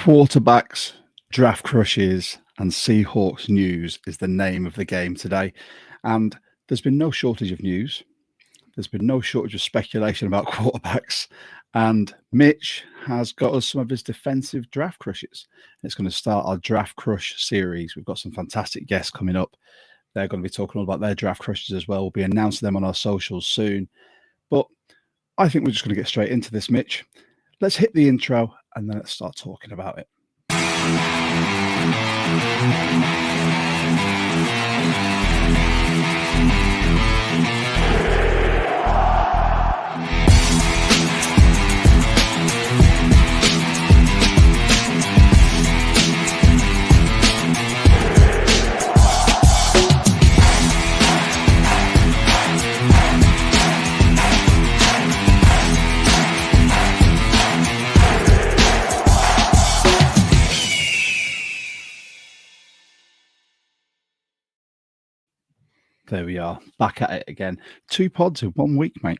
Quarterbacks, draft crushes, and Seahawks news is the name of the game today. And there's been no shortage of news. There's been no shortage of speculation about quarterbacks. And Mitch has got us some of his defensive draft crushes. It's going to start our draft crush series. We've got some fantastic guests coming up. They're going to be talking all about their draft crushes as well. We'll be announcing them on our socials soon. But I think we're just going to get straight into this, Mitch. Let's hit the intro and then let's start talking about it. There we are, back at it again. 2 pods in 1 week, mate.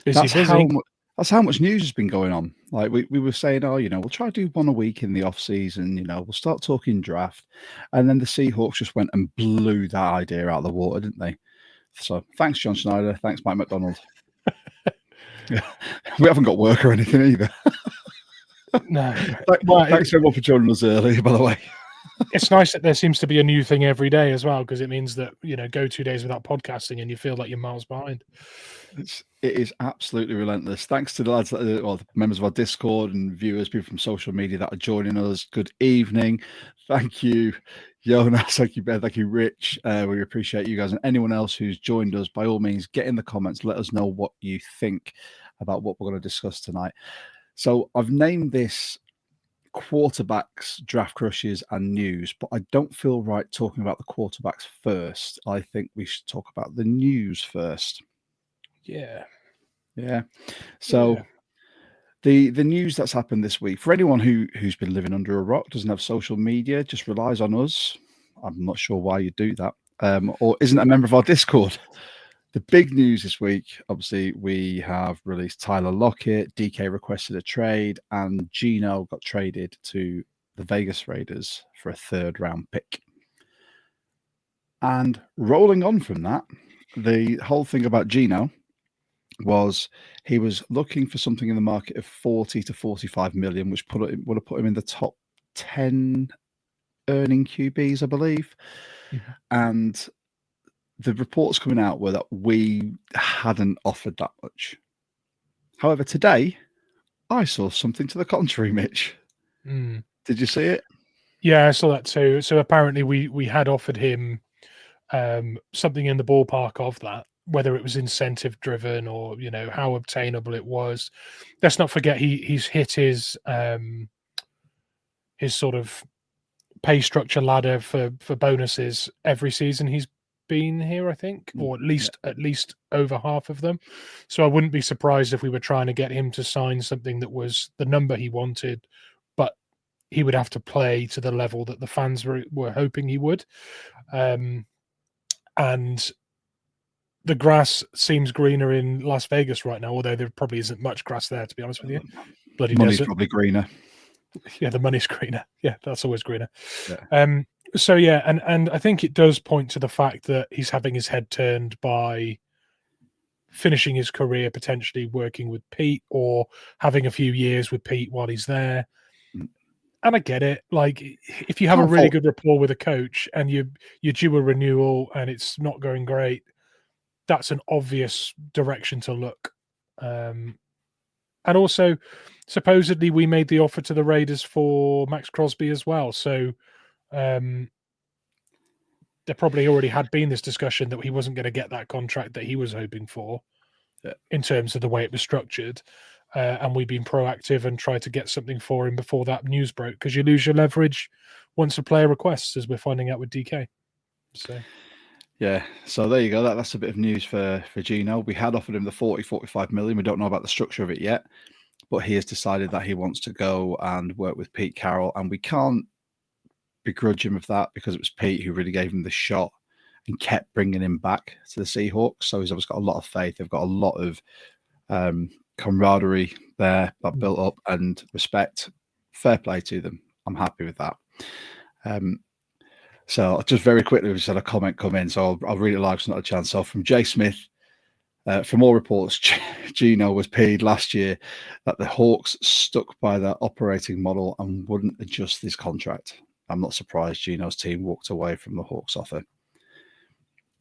That's how much news has been going on. Like we were saying, we'll try to do one a week in the off season. We'll start talking draft, and then the Seahawks just went and blew that idea out of the water, didn't they? So thanks, John Schneider. Thanks, Mike McDonald. We haven't got work or anything either. No. Thanks everyone for joining us earlier, by the way. It's nice that there seems to be a new thing every day as well, because it means that, go 2 days without podcasting and you feel like you're miles behind. It is absolutely relentless. Thanks to the lads, the members of our Discord and viewers, people from social media that are joining us. Good evening. Thank you, Jonas. Thank you, Ben. Thank you, Rich. We appreciate you guys, and anyone else who's joined us. By all means, get in the comments. Let us know what you think about what we're going to discuss tonight. So I've named this quarterbacks, draft crushes, and news, but I don't feel right talking about the quarterbacks first. I think we should talk about the news first. Yeah. So the news that's happened this week, for anyone who's been living under a rock, doesn't have social media, just relies on us. I'm not sure why you do that, or isn't a member of our Discord. The big news this week, obviously, we have released Tyler Lockett, DK requested a trade, and Geno got traded to the Vegas Raiders for a 3rd-round pick. And rolling on from that, the whole thing about Geno was he was looking for something in the market of 40 to 45 million, which would have put him in the top 10 earning QBs, I believe. Mm-hmm. And the reports coming out were that we hadn't offered that much. However, today, I saw something to the contrary, Mitch. Mm. Did you see it? Yeah, I saw that too. So apparently we had offered him something in the ballpark of that, whether it was incentive driven or, how obtainable it was. Let's not forget he's hit his sort of pay structure ladder for bonuses every season he's been here, I think, or at least over half of them. So I wouldn't be surprised if we were trying to get him to sign something that was the number he wanted, but he would have to play to the level that the fans were hoping he would. And the grass seems greener in Las Vegas right now, although there probably isn't much grass there, to be honest with you. Bloody money's desert. Probably greener. Yeah, the money's greener. Yeah, that's always greener. Yeah. So yeah, and I think it does point to the fact that he's having his head turned by finishing his career potentially working with Pete or having a few years with Pete while he's there. And I get it. Like, if you have a really good rapport with a coach and you're due a renewal and it's not going great, that's an obvious direction to look. And also, supposedly we made the offer to the Raiders for Max Crosby as well. So there probably already had been this discussion that he wasn't going to get that contract that he was hoping for in terms of the way it was structured. And we've been proactive and tried to get something for him before that news broke, because you lose your leverage once a player requests, as we're finding out with DK. So there you go. That's a bit of news for Geno. We had offered him the 45 million. We don't know about the structure of it yet, but he has decided that he wants to go and work with Pete Carroll, and we can't begrudge him of that because it was Pete who really gave him the shot and kept bringing him back to the Seahawks. So he's obviously got a lot of faith. They've got a lot of camaraderie there that built up and respect Fair play to them. I'm happy with that. So just very quickly, we just had a comment come in, so I'll read it live. It's not a chance. So from Jay Smith, from all reports, Gino was paid last year that the Hawks stuck by their operating model and wouldn't adjust his contract. I'm not surprised Gino's team walked away from the Hawks offer.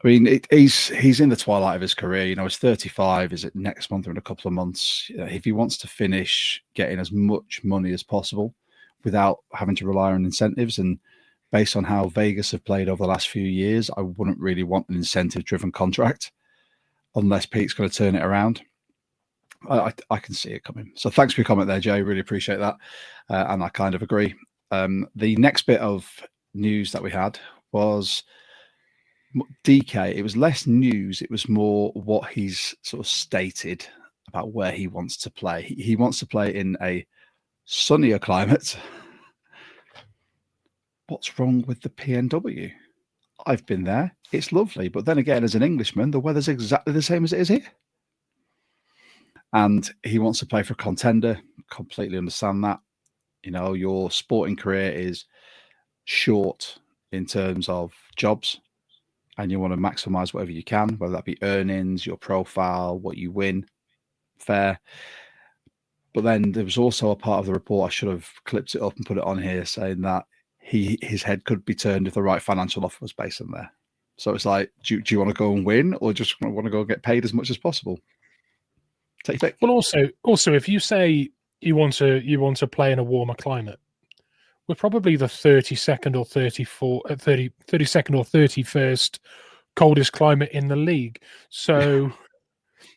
I mean, he's in the twilight of his career. He's 35. Is it next month or in a couple of months? If he wants to finish getting as much money as possible without having to rely on incentives, and based on how Vegas have played over the last few years, I wouldn't really want an incentive-driven contract unless Pete's going to turn it around. I can see it coming. So thanks for your comment there, Jay. Really appreciate that. And I kind of agree. The next bit of news that we had was DK. It was less news. It was more what he's sort of stated about where he wants to play. He wants to play in a sunnier climate. What's wrong with the PNW? I've been there. It's lovely. But then again, as an Englishman, the weather's exactly the same as it is here. And he wants to play for a contender. Completely understand that. Your sporting career is short in terms of jobs, and you want to maximize whatever you can, whether that be earnings, your profile, what you win. Fair. But then there was also a part of the report, I should have clipped it up and put it on here, saying that his head could be turned if the right financial offer was based in there. So it's like, do you want to go and win, or just want to go and get paid as much as possible? Take your pick. Well, also, if you say you want to play in a warmer climate, we're probably the 32nd or 32nd or 31st coldest climate in the league. So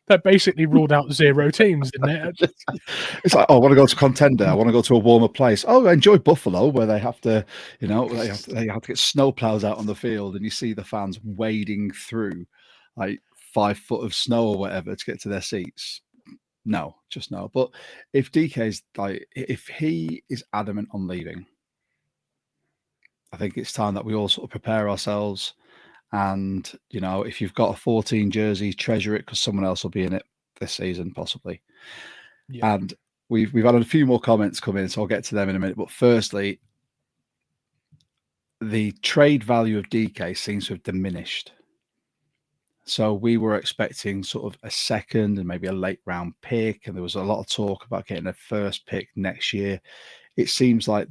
that basically ruled out 0 teams, didn't it? It's like, I want to go to contender. I want to go to a warmer place. Oh, I enjoy Buffalo, where they have to, they have to get snow plows out on the field, and you see the fans wading through like 5 foot of snow or whatever to get to their seats. No, just no. But if DK's if he is adamant on leaving, I think it's time that we all sort of prepare ourselves. And, if you've got a 14 jersey, treasure it, because someone else will be in it this season, possibly. Yeah. And we've had a few more comments come in, so I'll get to them in a minute. But firstly, the trade value of DK seems to have diminished. So we were expecting sort of a second and maybe a late round pick, and there was a lot of talk about getting a first pick next year. It seems like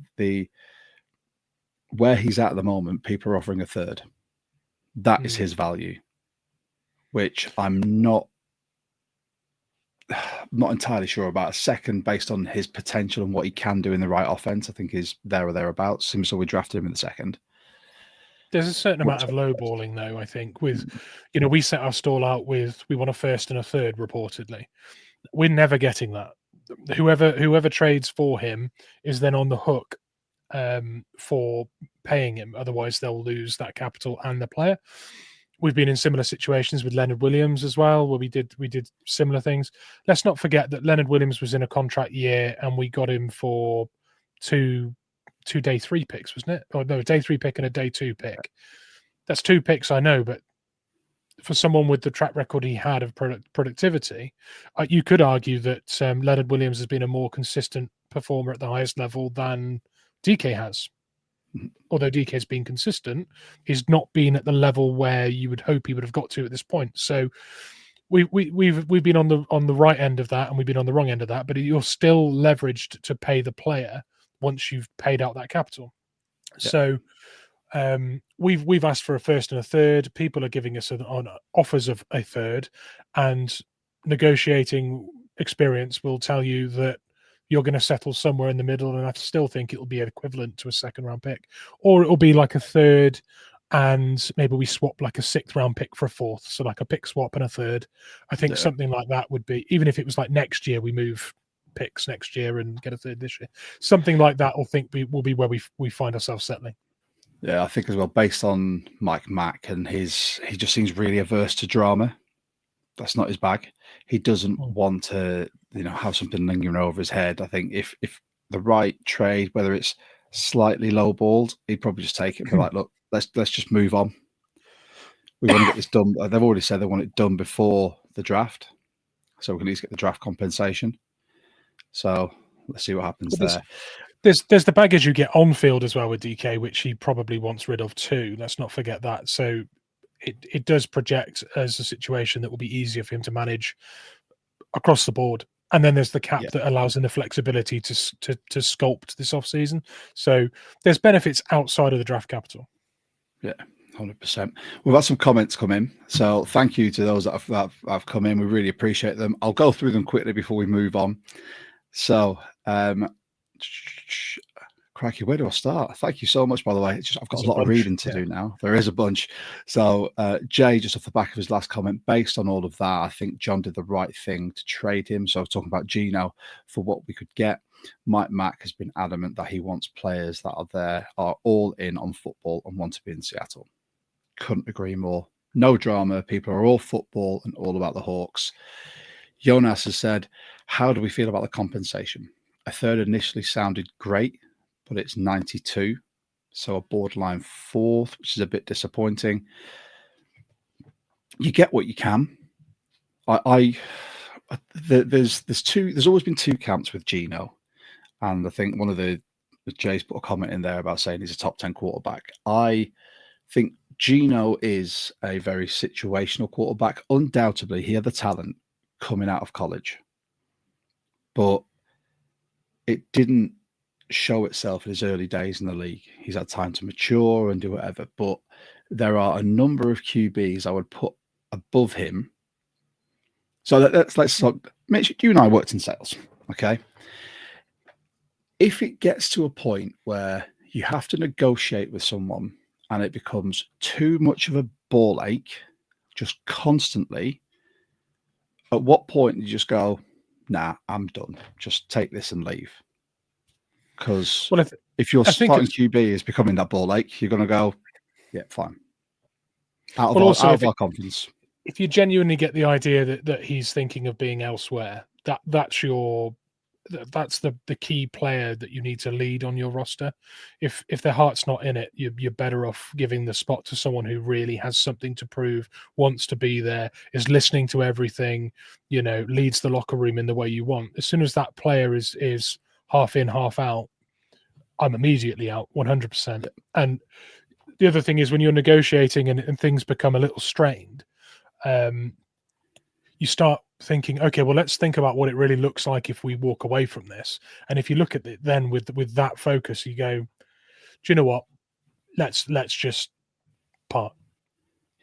where he's at the moment, people are offering a third. That is his value, which I'm not entirely sure about. A second, based on his potential and what he can do in the right offense, I think is there or thereabouts. Seems so we drafted him in the second. There's a certain amount of lowballing, though, I think, with, we set our stall out with, we want a first and a third, reportedly. We're never getting that. Whoever trades for him is then on the hook for paying him. Otherwise, they'll lose that capital and the player. We've been in similar situations with Leonard Williams as well, where we did similar things. Let's not forget that Leonard Williams was in a contract year, and we got him for two day 3 picks, wasn't it? Or no, a day 3 pick and a day 2 pick. That's 2 picks, I know, but for someone with the track record he had of productivity, you could argue that Leonard Williams has been a more consistent performer at the highest level than DK has. Although DK has been consistent, he's not been at the level where you would hope he would have got to at this point. So we've been on the right end of that, and we've been on the wrong end of that. But you're still leveraged to pay the player once you've paid out that capital. Yeah. So we've asked for a first and a third. People are giving us offers of a third, and negotiating experience will tell you that you're going to settle somewhere in the middle, and I still think it'll be equivalent to a second round pick, or it'll be like a third, and maybe we swap like a 6th round pick for a 4th, so like a pick swap and a third. I think something like that would be, even if it was like next year we move picks next year and get a third this year, something like that. I think will be where we find ourselves settling. Yeah, I think as well, based on Mike Mack and he just seems really averse to drama. That's not his bag. He doesn't want to, have something lingering over his head. I think if the right trade, whether it's slightly lowballed, he'd probably just take it and be like, look, let's just move on. We want to get this done. They've already said they want it done before the draft, so we can at least get the draft compensation. So let's see what happens there. There's the baggage you get on field as well with DK, which he probably wants rid of too. Let's not forget that. So it does project as a situation that will be easier for him to manage across the board. And then there's the cap that allows him the flexibility to sculpt this off season. So there's benefits outside of the draft capital. Yeah, 100%. We've had some comments come in, so thank you to those that have come in. We really appreciate them. I'll go through them quickly before we move on. So, crikey, where do I start? Thank you so much, by the way. I've got a lot of reading to do now. There is a bunch. So, Jay, just off the back of his last comment, based on all of that, I think John did the right thing to trade him. So, talking about Gino for what we could get. Mike Mack has been adamant that he wants players that are all in on football and want to be in Seattle. Couldn't agree more. No drama. People are all football and all about the Hawks. Jonas has said, how do we feel about the compensation? A third initially sounded great, but it's 92. So a borderline fourth, which is a bit disappointing. You get what you can. There's always been two camps with Gino. And I think one of the Jay's put a comment in there about saying he's a top 10 quarterback. I think Gino is a very situational quarterback. Undoubtedly, he had the talent coming out of college, but it didn't show itself in his early days in the league. He's had time to mature and do whatever, but there are a number of QBs I would put above him. So let's talk. Mitch, you and I worked in sales, okay? If it gets to a point where you have to negotiate with someone and it becomes too much of a ball ache, just constantly, at what point do you just go, nah, I'm done. Just take this and leave? Because if your starting QB is becoming that ball ache, you're going to go, yeah, fine. Out of our confidence. If you genuinely get the idea that he's thinking of being elsewhere, that's the key player that you need to lead on your roster. If their heart's not in it, you're better off giving the spot to someone who really has something to prove, wants to be there, is listening to everything, leads the locker room in the way you want. As soon as that player is half in, half out, I'm immediately out 100%. And the other thing is when you're negotiating and things become a little strained, you start thinking, okay, well, let's think about what it really looks like if we walk away from this. And if you look at it then with that focus, you go, do you know what? Let's just part.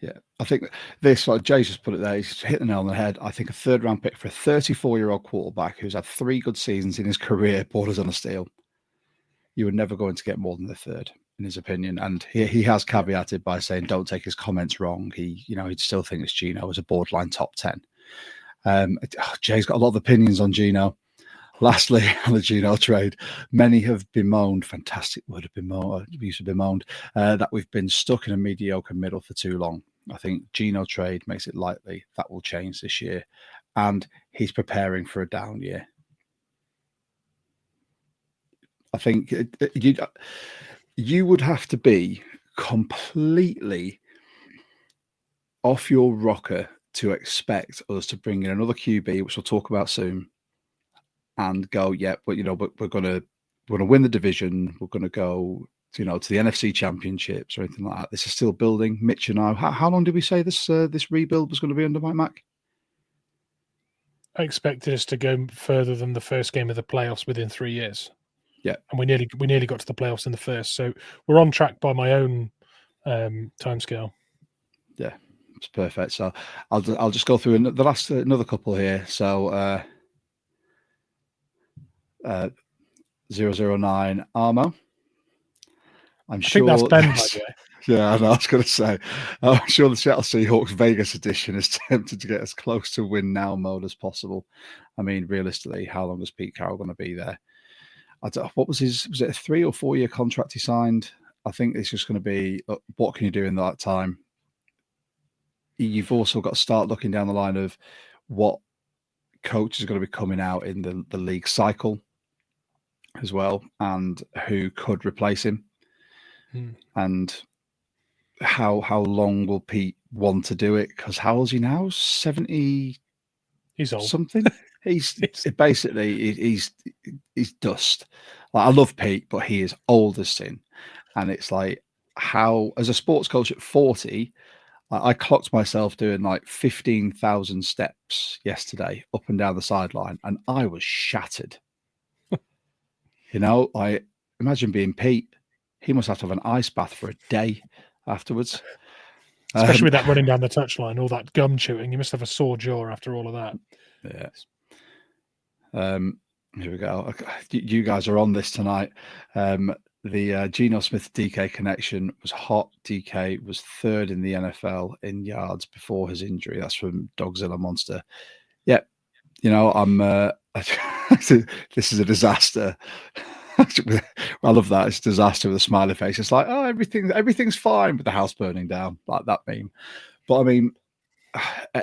Yeah, I think this, like Jay just put it there, he's hit the nail on the head. I think a third round pick for a 34-year-old quarterback who's had 3 good seasons in his career borders on a steal. You were never going to get more than the third, in his opinion. And he has caveated by saying, don't take his comments wrong. He'd still think this Gino was a borderline top 10. Jay's got a lot of opinions on Gino. Lastly, on the Gino trade, many have bemoaned, fantastic word of bemoaned, use of bemoaned, that we've been stuck in a mediocre middle for too long. I think Gino trade makes it likely that will change this year, and he's preparing for a down year. I think you would have to be completely off your rocker to expect us to bring in another QB, which we'll talk about soon, and go, yeah, but we're gonna win the division. We're gonna go, to the NFC Championships or anything like that. This is still building. Mitch and I. How long did we say this rebuild was going to be under Mike Mack? I expected us to go further than the first game of the playoffs within 3 years. Yeah, and we nearly got to the playoffs in the first. So we're on track by my own timescale. Yeah, it's perfect. So I'll just go through the last another couple here. So 009 Armo. I think that's Ben, by the way. Yeah, I know. I was going to say, I'm sure the Seattle Seahawks Vegas edition is tempted to get as close to win now mode as possible. I mean, realistically, how long is Pete Carroll going to be there? What was was it a 3 or 4 year contract he signed? I think it's just going to be, what can you do in that time? You've also got to start looking down the line of what coach is going to be coming out in the league cycle as well, and who could replace him. And how long will Pete want to do it? Because how old is he now? 70. He's old. Something. He's basically he's dust. Like, I love Pete, but he is old as sin. And it's like, how, as a sports coach at 40, I clocked myself doing like 15,000 steps yesterday up and down the sideline, and I was shattered. I imagine being Pete. He must have to have an ice bath for a day afterwards. Especially with that running down the touchline, all that gum chewing. You must have a sore jaw after all of that. Yeah. Here we go. You guys are on this tonight. The Geno Smith DK connection was hot. DK was third in the NFL in yards before his injury. That's from Dogzilla Monster. Yeah, I'm. This is a disaster. I love that. It's a disaster with a smiley face. It's like, oh, everything's fine with the house burning down, like that meme. But I mean,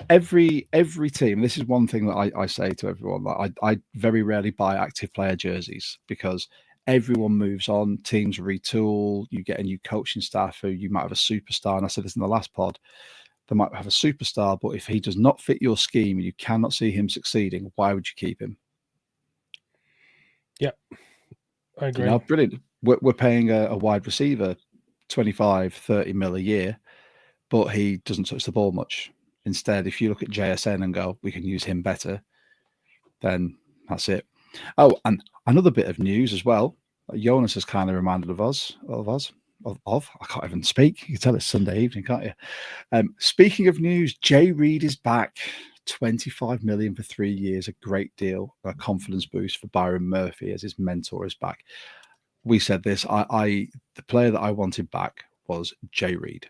every team. This is one thing that I say to everyone. That I very rarely buy active player jerseys because everyone moves on. Teams retool. You get a new coaching staff who you might have a superstar. And I said this in the last pod. They might have a superstar, but if he does not fit your scheme and you cannot see him succeeding, why would you keep him? Yeah, I agree. Brilliant. We're paying a wide receiver 25, 30 mil a year, but he doesn't touch the ball much. Instead, if you look at JSN and go, we can use him better, then that's it. Oh, and another bit of news as well. Jonas has kind of reminded of us. I can't even speak. You can tell it's Sunday evening, can't you? Speaking of news, Jay Reid is back. 25 million for 3 years, a great deal, a confidence boost for Byron Murphy as his mentor is back. We said this. The player that I wanted back was Jay Reid,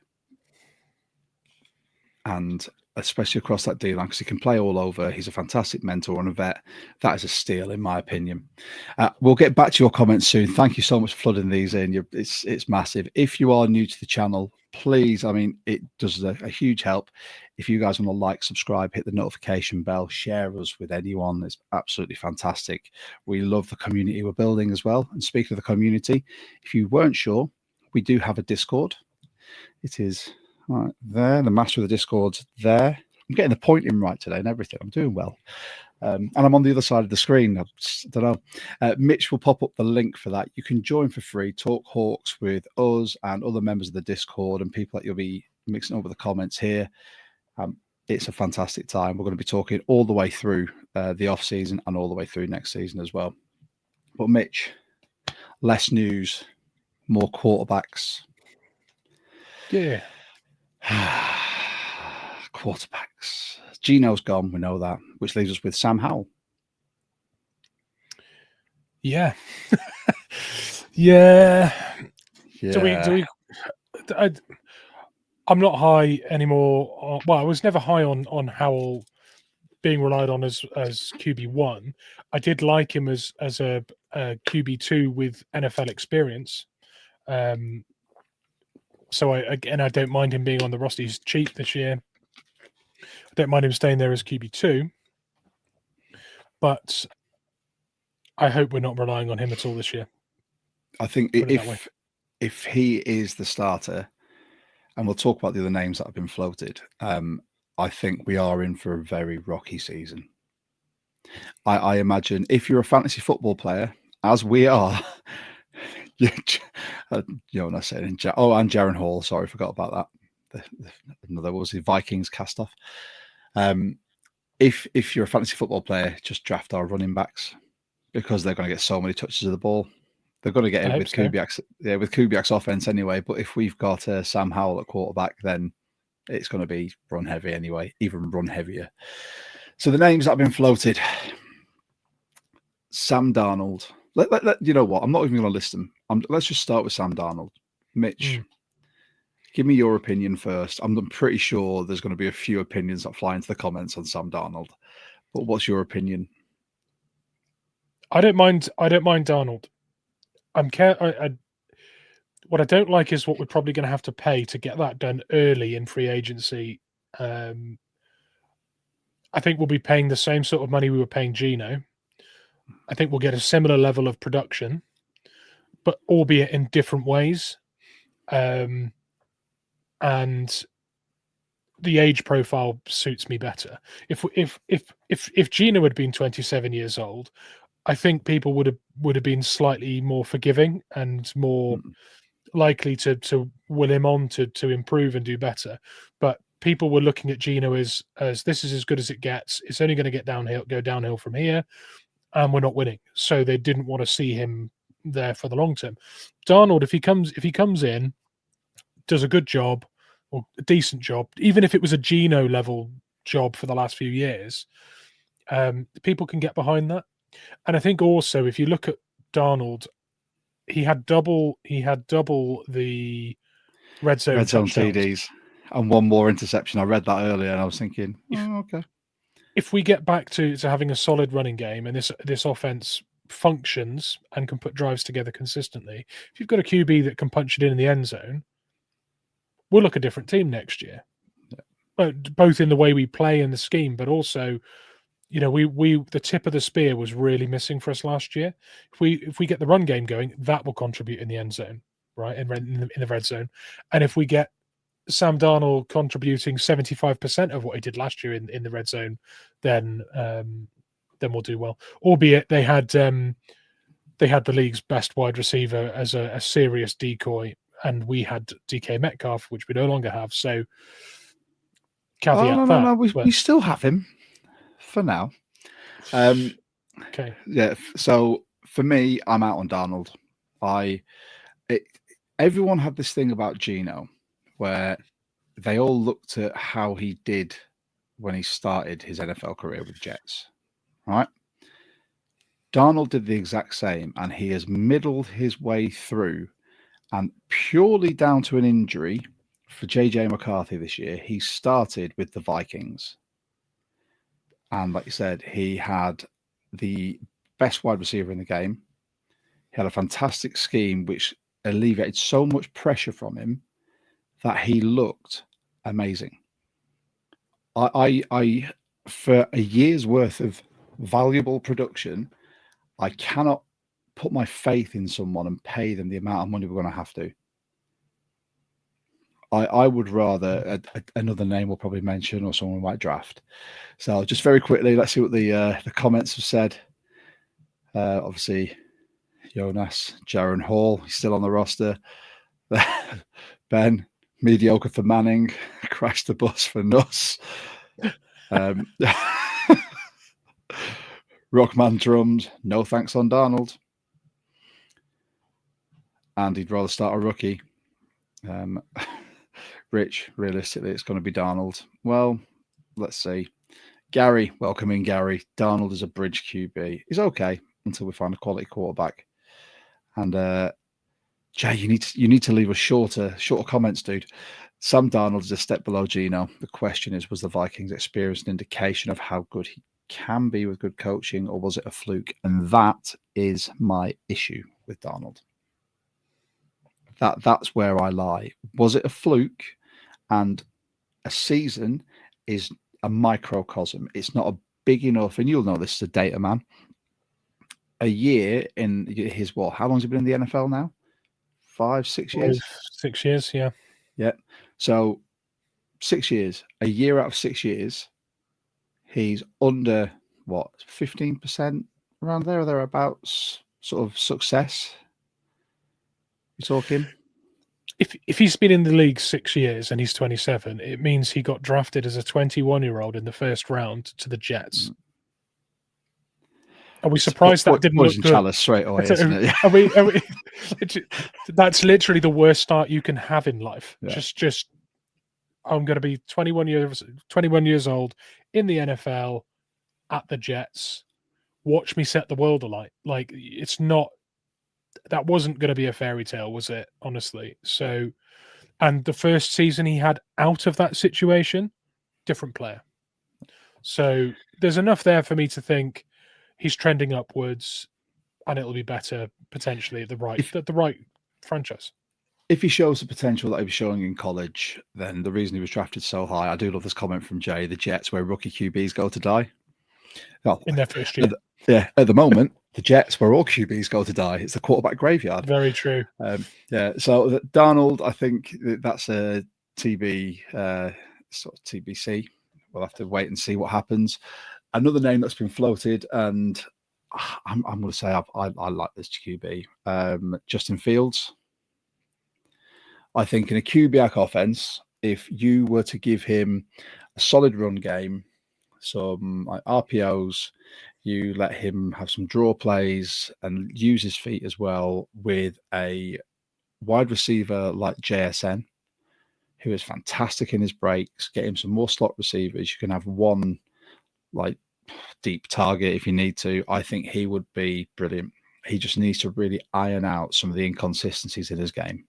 and especially across that D line because he can play all over. He's a fantastic mentor and a vet. That is a steal, in my opinion. We'll get back to your comments soon. Thank you so much for flooding these in. It's massive. If you are new to the channel, please, it does a huge help. If you guys want to like, subscribe, hit the notification bell, share us with anyone. It's absolutely fantastic. We love the community we're building as well. And speaking of the community, if you weren't sure, we do have a Discord. It is right there. The master of the Discord's there. I'm getting the pointing right today and everything. I'm doing well. And I'm on the other side of the screen. I don't know. Mitch will pop up the link for that. You can join for free, talk Hawks with us and other members of the Discord and people that you'll be mixing up with the comments here. It's a fantastic time. We're going to be talking all the way through the off season and all the way through next season as well. But Mitch, less news, more quarterbacks. Yeah. Quarterbacks. Geno's gone, we know that, which leaves us with Sam Howell. Yeah. Yeah. I'm not high anymore. Well, I was never high on Howell being relied on as QB1. I did like him as a QB2 with NFL experience. So I don't mind him being on the roster. He's cheap this year. I don't mind him staying there as QB2. But I hope we're not relying on him at all this year. I think if he is the starter, and we'll talk about the other names that have been floated, I think we are in for a very rocky season. I imagine if you're a fantasy football player, as we are, and Jaron Hall. Sorry, forgot about that. Another was the Vikings cast off. If you're a fantasy football player, just draft our running backs because they're going to get so many touches of the ball. They're going to get it with Kubiak's, with Kubiak's offense anyway. But if we've got Sam Howell at quarterback, then it's going to be run heavy anyway, even run heavier. So the names that have been floated: Sam Darnold. You know what? I'm not even going to list them. Let's just start with Sam Darnold. Mitch, give me your opinion first. I'm pretty sure there's going to be a few opinions that fly into the comments on Sam Darnold. But what's your opinion? I don't mind Darnold. What I don't like is what we're probably going to have to pay to get that done early in free agency. I think we'll be paying the same sort of money we were paying Geno. I think we'll get a similar level of production, but albeit in different ways. And the age profile suits me better. If Geno had been 27 years old, I think people would have been slightly more forgiving and more likely to will him on to improve and do better. But people were looking at Gino as this is as good as it gets. It's only going to go downhill from here, and we're not winning. So they didn't want to see him there for the long term. Darnold, if he comes in, does a good job or a decent job, even if it was a Gino level job for the last few years, people can get behind that. And I think also if you look at Darnold, he had double the red zone touchdowns. TDs and one more interception. I read that earlier and I was thinking, okay. If we get back to having a solid running game and this offense functions and can put drives together consistently, if you've got a QB that can punch it in the end zone, we'll look a different team next year. Yeah. Both in the way we play and the scheme, but also, we the tip of the spear was really missing for us last year. If we get the run game going, that will contribute in the end zone, right, in the red zone. And if we get Sam Darnold contributing 75% of what he did last year in the red zone, then we'll do well. Albeit they had the league's best wide receiver as a serious decoy, and we had DK Metcalf, which we no longer have. So caveat no. We still have him for now. Okay. Yeah. So for me, I'm out on Darnold. Everyone had this thing about Gino where they all looked at how he did when he started his NFL career with the Jets, right? Darnold did the exact same, and he has middled his way through, and purely down to an injury for JJ McCarthy this year, he started with the Vikings. And like you said, he had the best wide receiver in the game. He had a fantastic scheme, which alleviated so much pressure from him that he looked amazing. I for a year's worth of valuable production, I cannot put my faith in someone and pay them the amount of money we're going to have to. I would rather another name we'll probably mention or someone we might draft. So just very quickly, let's see what the comments have said. Obviously, Jonas, Jaron Hall, he's still on the roster. Ben, mediocre for Manning, crashed the bus for Nuss. Rockman drums, no thanks on Darnold. And he'd rather start a rookie. Rich, realistically, it's going to be Darnold. Well, let's see. Gary, welcoming Gary. Darnold is a bridge QB. He's okay until we find a quality quarterback. And Jay, you need to leave us shorter comments, dude. Sam Darnold is a step below Gino. The question is, was the Vikings' experience an indication of how good he can be with good coaching, or was it a fluke? And that is my issue with Darnold. That's where I lie. Was it a fluke? And a season is a microcosm. It's not a big enough, and you'll know this as a data man. A year in his what? How long has he been in the NFL now? 5, 6 years? 6 years, yeah. Yeah. So 6 years. A year out of 6 years, he's under what, 15% around there or thereabouts sort of success. You talking? If he's been in the league 6 years and he's 27, it means he got drafted as a 21-year-old in the first round to the Jets. Are we surprised that didn't look good? Chalice straight away, isn't it? Are we, that's literally the worst start you can have in life. Yeah. Just I'm going to be 21 years old in the NFL at the Jets. Watch me set the world alight. Like, it's not. That wasn't going to be a fairy tale, was it? Honestly. So, and the first season he had out of that situation, different player. So there's enough there for me to think he's trending upwards, and it'll be better potentially at the right franchise. If he shows the potential that he was showing in college, then the reason he was drafted so high. I do love this comment from Jay: the Jets, where rookie QBs go to die. Oh, in their first year. At the moment, the Jets, where all QBs go to die. It's the quarterback graveyard. Very true. So Darnold, I think that's a TB, sort of TBC. We'll have to wait and see what happens. Another name that's been floated, and I'm going to say I like this QB. Justin Fields. I think in a QB offense, if you were to give him a solid run game, some like RPOs, you let him have some draw plays and use his feet as well with a wide receiver like JSN, who is fantastic in his breaks. Get him some more slot receivers. You can have one like deep target if you need to. I think he would be brilliant. He just needs to really iron out some of the inconsistencies in his game.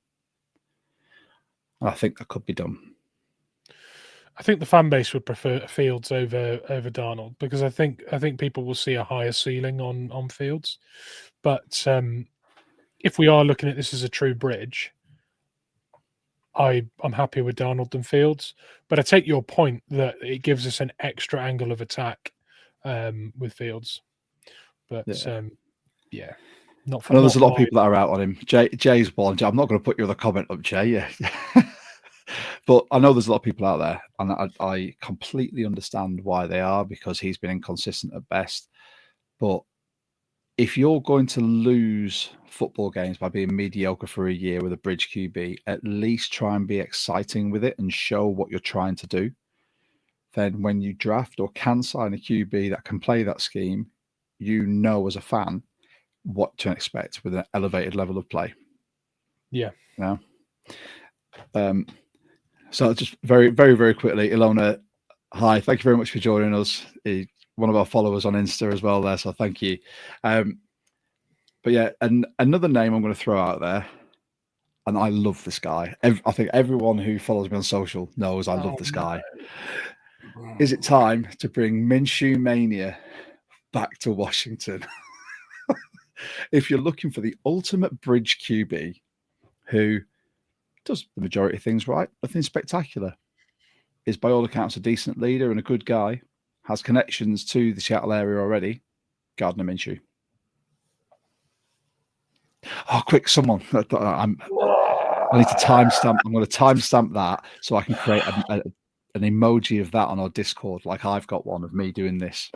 I think that could be done. I think the fan base would prefer Fields over Darnold, because I think people will see a higher ceiling on Fields. But if we are looking at this as a true bridge, I'm happier with Darnold than Fields. But I take your point that it gives us an extra angle of attack with Fields. But yeah, not for. I know there's a lot of people that are out on him. Jay's one. I'm not going to put your other comment up, Jay. Yeah. But I know there's a lot of people out there, and I completely understand why they are, because he's been inconsistent at best. But if you're going to lose football games by being mediocre for a year with a bridge QB, at least try and be exciting with it and show what you're trying to do. Then when you draft or can sign a QB that can play that scheme, you know as a fan what to expect with an elevated level of play. Yeah. You know? So just very, very, very quickly, Ilona, hi, thank you very much for joining us. One of our followers on Insta as well there, so thank you. But yeah, and another name I'm going to throw out there, and I love this guy. I think everyone who follows me on social knows I love this guy. Is it time to bring Minshew Mania back to Washington? If you're looking for the ultimate bridge QB who does the majority of things right, nothing spectacular, is by all accounts a decent leader and a good guy, has connections to the Seattle area already, Gardner Minshew. Oh, quick, someone. I need to timestamp. I'm going to timestamp that so I can create an emoji of that on our Discord, like I've got one of me doing this.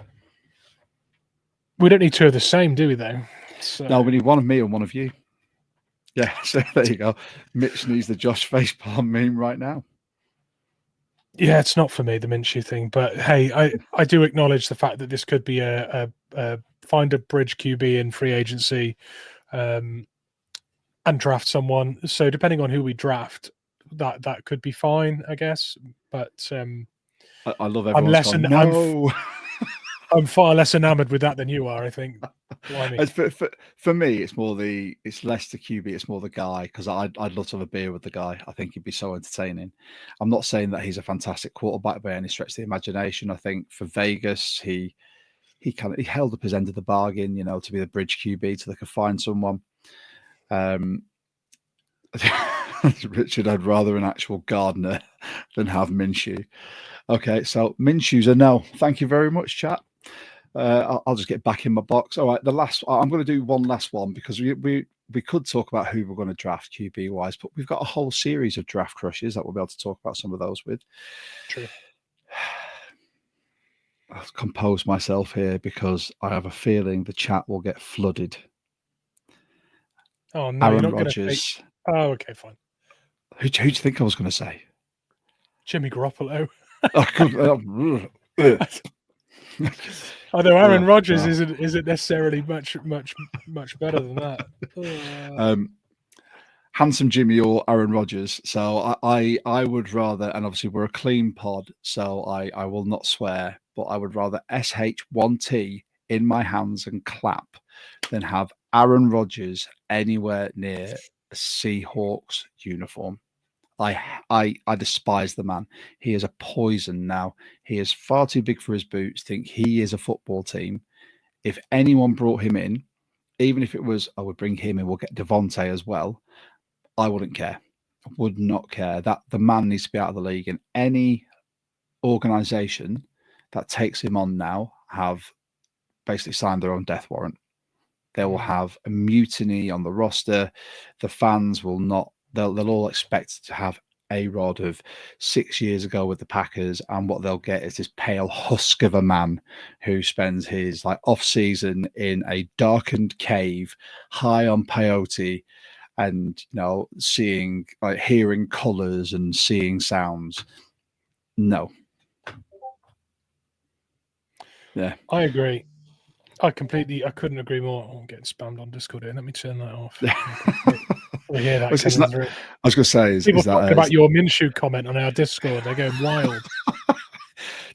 We don't need two of the same, do we, though? So... No, we need one of me and one of you. Yeah, so there you go. Mitch needs the Josh Facepalm meme right now. Yeah, it's not for me, the Minshew thing. But hey, I do acknowledge the fact that this could be a find a bridge QB in free agency and draft someone. So depending on who we draft, that could be fine, I guess. But I love everyone. No. I'm far less enamored with that than you are, I think. For me, it's less the QB, it's more the guy, because I'd love to have a beer with the guy. I think he'd be so entertaining. I'm not saying that he's a fantastic quarterback by any stretch of the imagination. I think for Vegas, he held up his end of the bargain, to be the bridge QB so they could find someone. Richard, I'd rather an actual Gardner than have Minshew. Okay, so Minshew's a no. Thank you very much, chat. I'll just get back in my box. All right, I'm going to do one last one, because we could talk about who we're going to draft QB wise, but we've got a whole series of draft crushes that we'll be able to talk about some of those with. True. I'll compose myself here, because I have a feeling the chat will get flooded. Oh no, Aaron you're not Rodgers. Oh, okay, fine. Who do you think I was going to say? Jimmy Garoppolo. Although Aaron Rodgers isn't necessarily much better than that. Handsome Jimmy or Aaron Rodgers. So I would rather, and obviously we're a clean pod, so I will not swear, but I would rather SH1T in my hands and clap than have Aaron Rodgers anywhere near a Seahawks uniform. I despise the man. He is a poison now. He is far too big for his boots. Think he is a football team. If anyone brought him in, even if it was, I would bring him in, we'll get Devontae as well, I wouldn't care. I would not care. That the man needs to be out of the league, and any organization that takes him on now have basically signed their own death warrant. They will have a mutiny on the roster. The fans will not. They'll all expect to have A-Rod of 6 years ago with the Packers, and what they'll get is this pale husk of a man who spends his off season in a darkened cave high on peyote, and seeing hearing colors and seeing sounds. No. Yeah, I agree. I couldn't agree more. I'm getting spammed on Discord here. Let me turn that off. We hear that coming through. I was going to say, people talking about your Minshew comment on our Discord. They're going wild.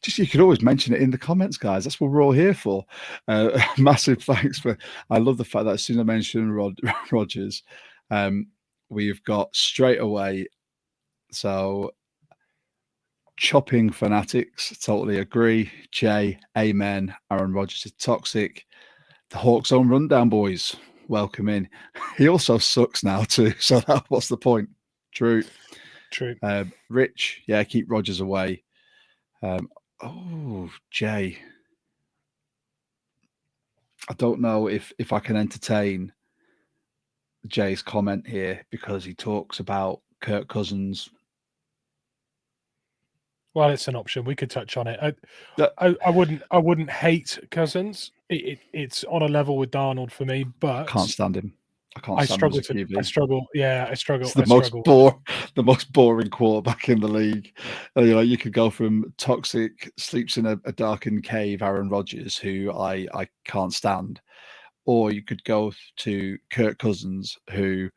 Just, you could always mention it in the comments, guys. That's what we're all here for. Massive thanks for. I love the fact that as soon as I mentioned Rodgers, we've got straight away. So, chopping fanatics, totally agree. Jay, amen. Aaron Rodgers is toxic. The Hawks' own rundown boys, welcome in. He also sucks now too. So what's the point? True. Rich, yeah, keep Rodgers away. Jay, I don't know if I can entertain Jay's comment here because he talks about Kirk Cousins. Well, it's an option. We could touch on it. I wouldn't hate Cousins. It's on a level with Darnold for me, but I can't stand him. I struggle. Yeah, I struggle. It's the most boring quarterback in the league. You could go from toxic, sleeps in a darkened cave, Aaron Rodgers, who I can't stand, or you could go to Kirk Cousins, who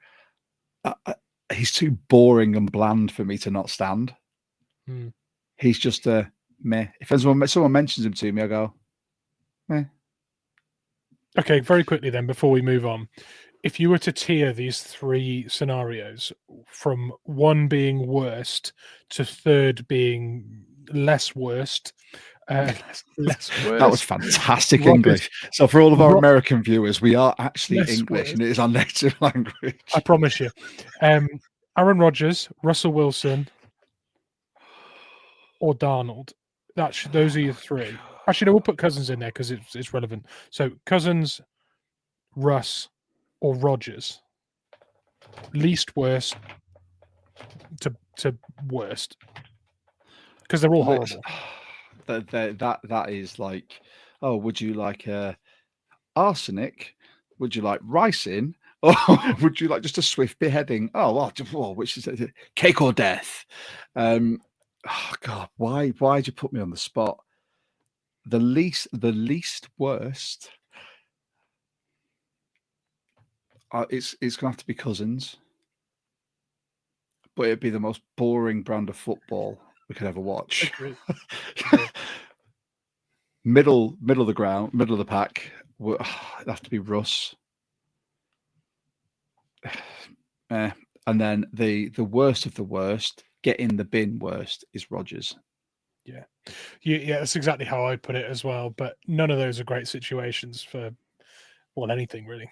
he's too boring and bland for me to not stand. He's just a meh. If someone mentions him to me, I go, meh. Okay, very quickly then, before we move on. If you were to tier these three scenarios from one being worst to third being less worst, less worst. That was fantastic English. So for all of our American viewers, we are actually English, and it is our native language. I promise you. Aaron Rodgers, Russell Wilson, or Darnold. Those are your three. Actually, no, we'll put Cousins in there because it's relevant. So Cousins, Russ, or Rodgers. Least worst to worst, because they're all horrible. That is like, oh, would you like arsenic? Would you like ricin? Or would you like just a swift beheading? Oh, well, which is it? Cake or death? Oh God, why'd you put me on the spot? The least worst. It's gonna have to be Cousins, but it'd be the most boring brand of football we could ever watch. middle of the ground, middle of the pack. It'd have to be Russ. And then the worst of the worst, get in the bin worst, is Rodgers. Yeah, that's exactly how I put it as well. But none of those are great situations for anything really.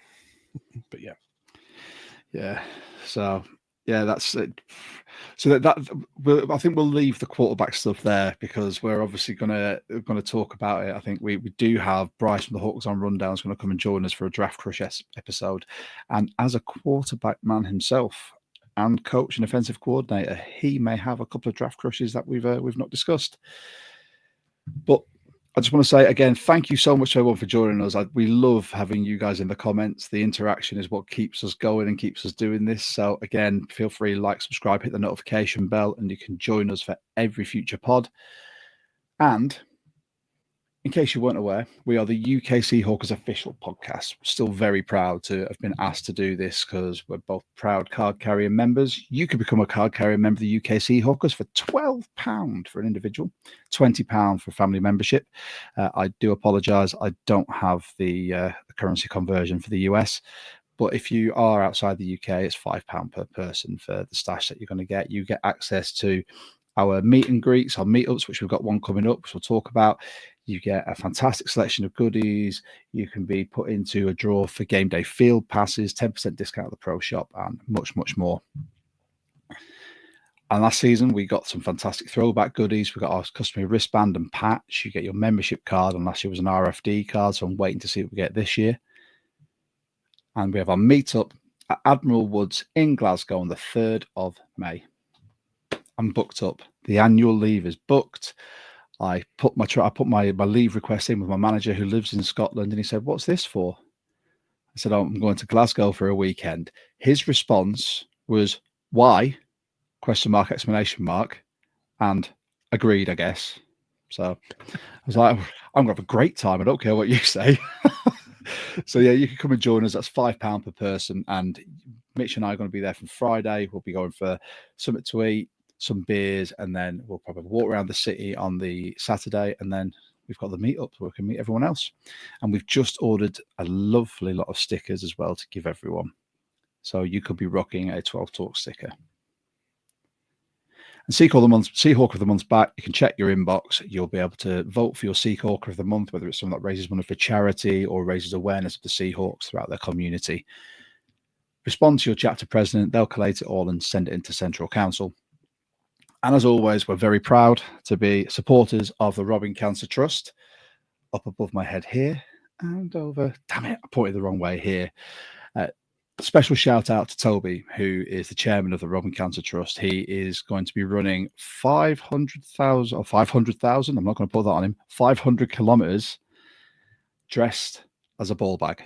But yeah. So yeah, that's it. So I think we'll leave the quarterback stuff there because we're obviously gonna talk about it. I think we do have Bryce from the Hawks on Rundown is going to come and join us for a Draft Crush episode, and as a quarterback man himself and coach and offensive coordinator, he may have a couple of draft crushes that we've not discussed. But I just want to say again, thank you so much everyone for joining us. We love having you guys in the comments. The interaction is what keeps us going and keeps us doing this. So again, feel free to like, subscribe, hit the notification bell, and you can join us for every future pod. And in case you weren't aware, we are the UK Seahawks official podcast. We're still very proud to have been asked to do this because we're both proud card carrier members. You can become a card carrier member of the UK Seahawks for £12 for an individual, £20 for family membership. I do apologise. I don't have the currency conversion for the US. But if you are outside the UK, it's £5 per person for the stash that you're going to get. You get access to our meet and greets, our meetups, which we've got one coming up, which we'll talk about. You get a fantastic selection of goodies. You can be put into a draw for game day field passes, 10% discount at the pro shop, and much, much more. And last season, we got some fantastic throwback goodies. We got our customary wristband and patch. You get your membership card, and last year was an RFD card, so I'm waiting to see what we get this year. And we have our meetup at Admiral Woods in Glasgow on the 3rd of May. I'm booked up. The annual leave is booked. I put my leave request in with my manager who lives in Scotland, and he said, "What's this for?" I said, "Oh, I'm going to Glasgow for a weekend." His response was, "Why?" Question mark, exclamation mark, and agreed, I guess. So I was like, "I'm gonna have a great time. I don't care what you say." So yeah, you can come and join us. That's £5 per person, and Mitch and I are going to be there from Friday. We'll be going for something to eat, some beers, and then we'll probably walk around the city on the Saturday, and then we've got the meetup where we can meet everyone else. And we've just ordered a lovely lot of stickers as well to give everyone. So you could be rocking a 12 Talk sticker. And Seahawk of the Month's back. You can check your inbox. You'll be able to vote for your Seahawk of the Month, whether it's someone that raises money for charity or raises awareness of the Seahawks throughout their community. Respond to your chapter president. They'll collate it all and send it into Central Council. And as always, we're very proud to be supporters of the Robbing Cancer Trust. Up above my head here and over. Damn it, I pointed the wrong way here. Special shout out to Toby, who is the chairman of the Robbing Cancer Trust. He is going to be running 500,000 or 500,000. I'm not going to put that on him. 500 kilometers dressed as a ball bag,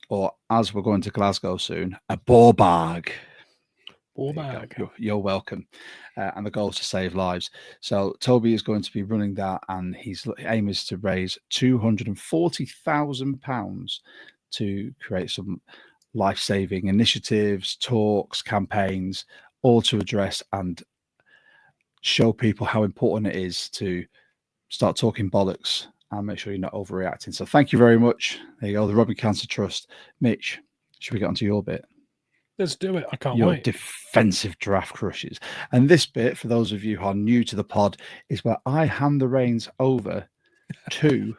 or as we're going to Glasgow soon, a ball bag. Ball bag. You're welcome. And the goal is to save lives. So Toby is going to be running that, and his aim is to raise £240,000 to create some life-saving initiatives, talks, campaigns, all to address and show people how important it is to start talking bollocks and make sure you're not overreacting. So thank you very much. There you go, the Robbing Cancer Trust. Mitch, should we get onto your bit? Let's do it. I can't Your wait. defensive draft crushes. And this bit, for those of you who are new to the pod, is where I hand the reins over to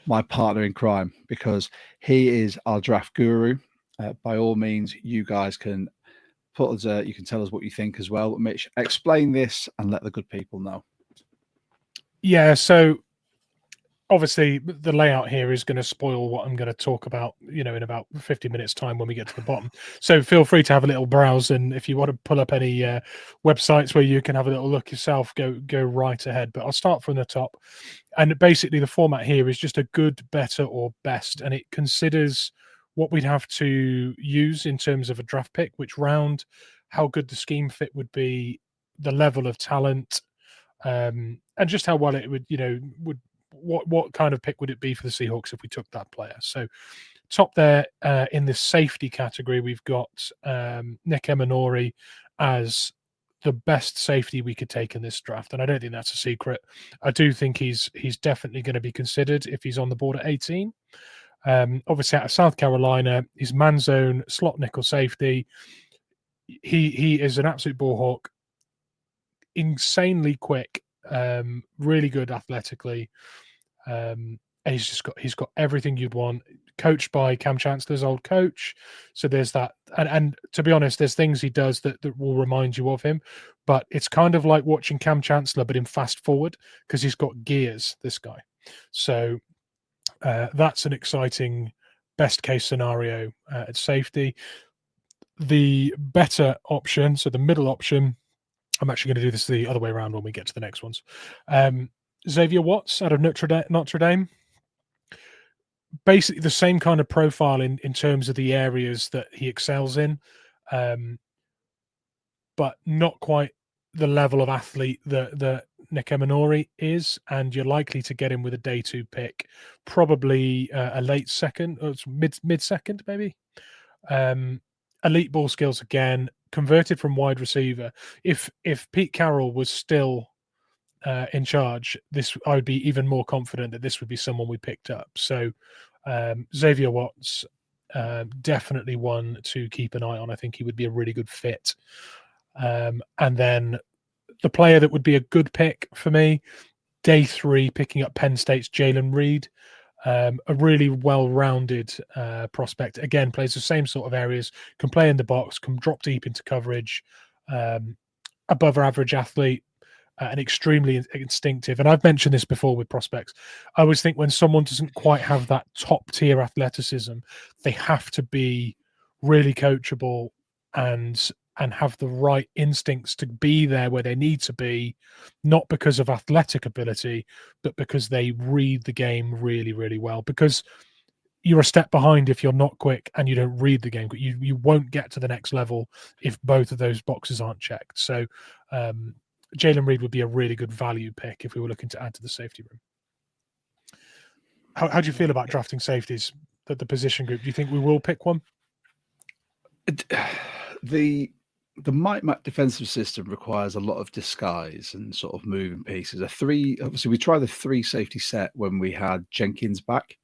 my partner in crime, because he is our draft guru. By all means, you guys can put us. You can tell us what you think as well. But Mitch, explain this and let the good people know. Yeah, so obviously the layout here is going to spoil what I'm going to talk about, in about 50 minutes time when we get to the bottom. So feel free to have a little browse, and if you want to pull up any websites where you can have a little look yourself, go right ahead. But I'll start from the top. And basically the format here is just a good, better, or best, and it considers what we'd have to use in terms of a draft pick, which round, how good the scheme fit would be, the level of talent, and just how well it would, what kind of pick would it be for the Seahawks if we took that player. So top there in the safety category, we've got Nick Emanori as the best safety we could take in this draft, and I don't think that's a secret. I do think he's definitely going to be considered if he's on the board at 18. Obviously out of South Carolina, he's man zone, slot nickel safety. He is an absolute ball hawk, insanely quick, really good athletically, and he's got everything you'd want. Coached by Cam Chancellor's old coach, so there's that. And to be honest, there's things he does that will remind you of him, but it's kind of like watching Cam Chancellor but in fast forward, because he's got gears, this guy. So that's an exciting best case scenario at safety. The better option, so the middle option, I'm actually going to do this the other way around when we get to the next ones. Xavier Watts out of Notre Dame. Basically the same kind of profile in terms of the areas that he excels in, but not quite the level of athlete that Nick Emanori is, and you're likely to get him with a day 2 pick, probably a late second, or it's mid second maybe. Elite ball skills again, converted from wide receiver. If Pete Carroll was still in charge, I would be even more confident that this would be someone we picked up. So Xavier Watts, definitely one to keep an eye on. I think he would be a really good fit. And then the player that would be a good pick for me, day 3, picking up Penn State's Jalen Reed. A really well-rounded prospect. Again, plays the same sort of areas, can play in the box, can drop deep into coverage, above average athlete, and extremely instinctive. And I've mentioned this before with prospects. I always think when someone doesn't quite have that top-tier athleticism, they have to be really coachable and and have the right instincts to be there where they need to be, not because of athletic ability, but because they read the game really, really well. Because you're a step behind if you're not quick and you don't read the game. You won't get to the next level if both of those boxes aren't checked. So Jalen Reed would be a really good value pick if we were looking to add to the safety room. How do you feel about drafting safeties, the position group? Do you think we will pick one? The Mike Mac defensive system requires a lot of disguise and sort of moving pieces. Obviously, we tried the 3 safety set when we had Jenkins back.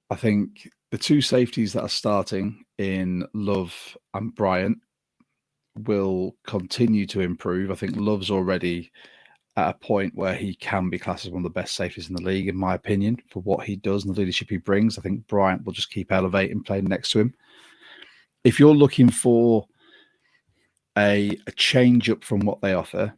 I think the 2 safeties that are starting in Love and Bryant will continue to improve. I think Love's already at a point where he can be classed as one of the best safeties in the league, in my opinion, for what he does and the leadership he brings. I think Bryant will just keep elevating, playing next to him. If you're looking for a change up from what they offer,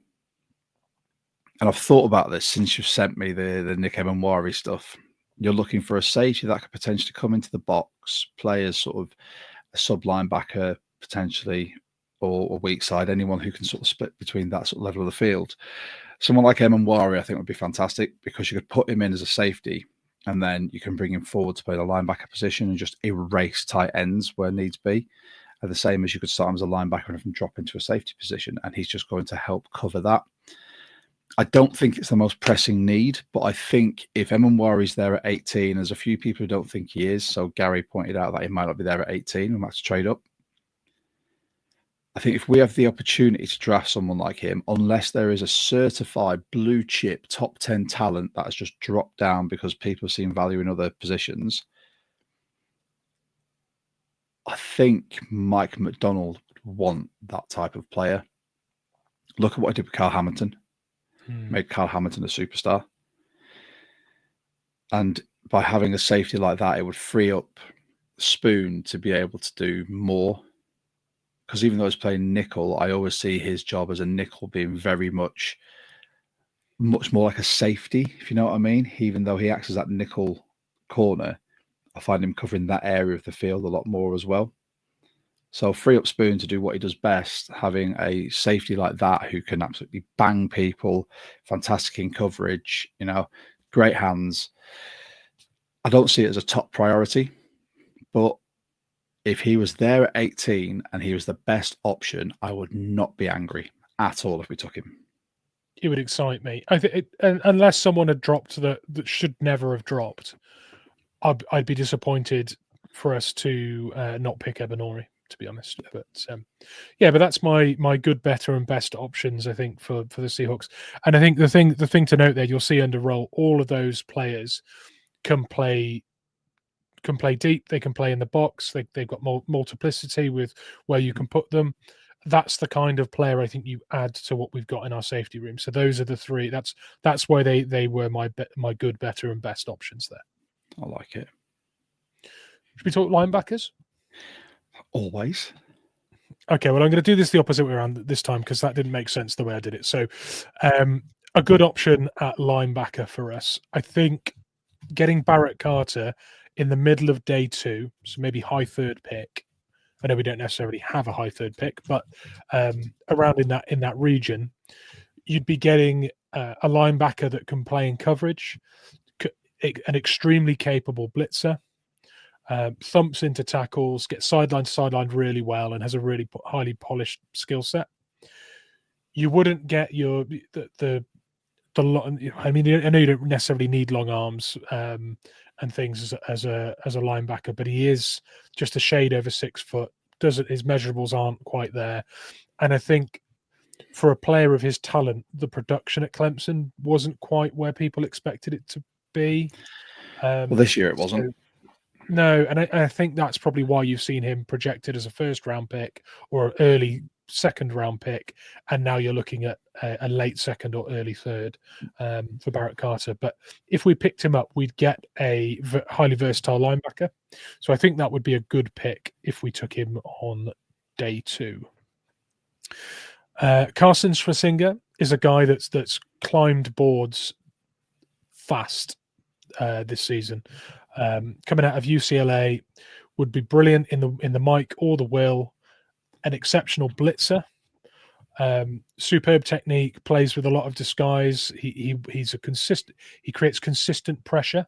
and I've thought about this since you've sent me the Nick Emanwari stuff, you're looking for a safety that could potentially come into the box, play as sort of a sub linebacker potentially, or a weak side, anyone who can sort of split between that sort of level of the field. Someone like Emanwari, I think, would be fantastic because you could put him in as a safety and then you can bring him forward to play the linebacker position and just erase tight ends where needs be. And the same as you could start him as a linebacker and have him drop into a safety position, and he's just going to help cover that. I don't think it's the most pressing need, but I think if Emanwari's there at 18, there's a few people who don't think he is. So Gary pointed out that he might not be there at 18. We might have to trade up. I think if we have the opportunity to draft someone like him, unless there is a certified blue chip top 10 talent that has just dropped down because people have seen value in other positions, I think Mike McDonald would want that type of player. Look at what I did with Carl Hamilton. Made Carl Hamilton a superstar. And by having a safety like that, it would free up Spoon to be able to do more. Because even though he's playing nickel, I always see his job as a nickel being very much more like a safety, if you know what I mean. Even though he acts as that nickel corner, I find him covering that area of the field a lot more as well. So free up Spoon to do what he does best, having a safety like that who can absolutely bang people, fantastic in coverage, great hands. I don't see it as a top priority, but if he was there at 18 and he was the best option, I would not be angry at all if we took him. It would excite me. I think, unless someone had dropped that should never have dropped, I'd be disappointed for us to not pick Ebenori, to be honest. But but that's my good, better, and best options, I think, for the Seahawks. And I think the thing to note there, you'll see under roll, all of those players can play deep. They can play in the box. They've got multiplicity with where you can put them. That's the kind of player I think you add to what we've got in our safety room. So those are the 3. That's why they were my good, better, and best options there. I like it. Should we talk linebackers? Always. Okay, well, I'm going to do this the opposite way around this time because that didn't make sense the way I did it. So a good option at linebacker for us, I think, getting Barrett Carter in the middle of day 2, so maybe high 3rd pick. I know we don't necessarily have a high 3rd pick, but around in that region, you'd be getting a linebacker that can play in coverage, an extremely capable blitzer, thumps into tackles, gets sideline to sideline really well, and has a really highly polished skill set. You wouldn't get the I mean, I know you don't necessarily need long arms and things as a linebacker, but he is just a shade over 6 foot. His measurables aren't quite there, and I think for a player of his talent, the production at Clemson wasn't quite where people expected it to be. Well, this year it wasn't. No, and I think that's probably why you've seen him projected as a 1st-round pick or early 2nd-round pick, and now you're looking at a late 2nd or early 3rd for Barrett Carter. But if we picked him up, we'd get a highly versatile linebacker. So I think that would be a good pick if we took him on day 2. Carson Schwarzenegger is a guy that's climbed boards fast this season. Coming out of UCLA, would be brilliant in the Mike or the Will. an exceptional blitzer. Superb technique, plays with a lot of disguise. He's a consistent. He creates consistent pressure,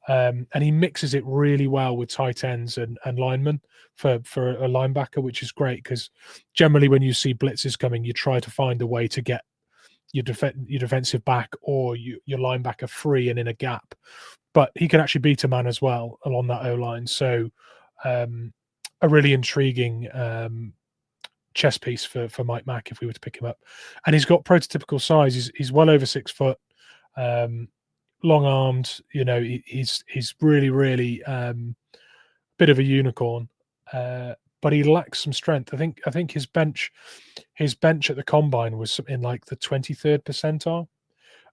and he mixes it really well with tight ends and linemen for a linebacker, which is great because generally when you see blitzes coming, you try to find a way to get your defensive back or your linebacker free and in a gap. But he can actually beat a man as well along that O line. So a really intriguing chess piece for Mike Mack if we were to pick him up. And he's got prototypical size. He's well over 6 foot, long armed. You know, he's really bit of a unicorn, but he lacks some strength. I think his bench at the combine was in like the 23rd percentile.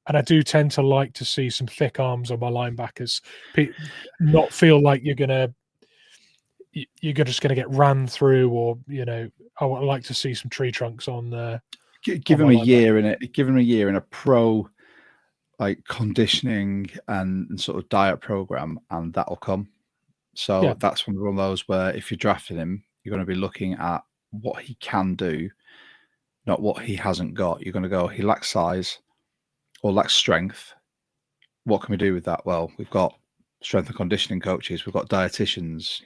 And I do tend to like to see some thick arms on my linebackers, not feel like you're just going to get ran through, or I would like to see some tree trunks on the. Give him a year in it. Give him a year in a pro, like conditioning and sort of diet program, and that'll come. So that's one of those where if you're drafting him, you're going to be looking at what he can do, not what he hasn't got. You're going to go, he lacks size or lacks strength. What can we do with that? Well, we've got strength and conditioning coaches. We've got dietitians.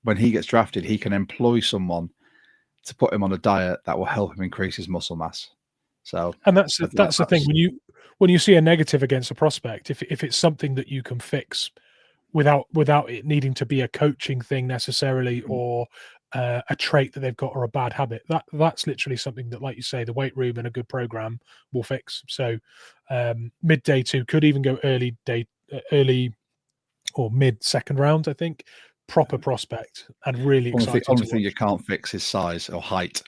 When he gets drafted, he can employ someone to put him on a diet that will help him increase his muscle mass. So, and that's the thing when you see a negative against a prospect, if it's something that you can fix without it needing to be a coaching thing necessarily, or a trait that they've got or a bad habit, that's literally something that, like you say, the weight room and a good program will fix. So mid day 2 could even go early or mid second round. I think proper prospect and really exciting. The only thing you can't fix is size or height,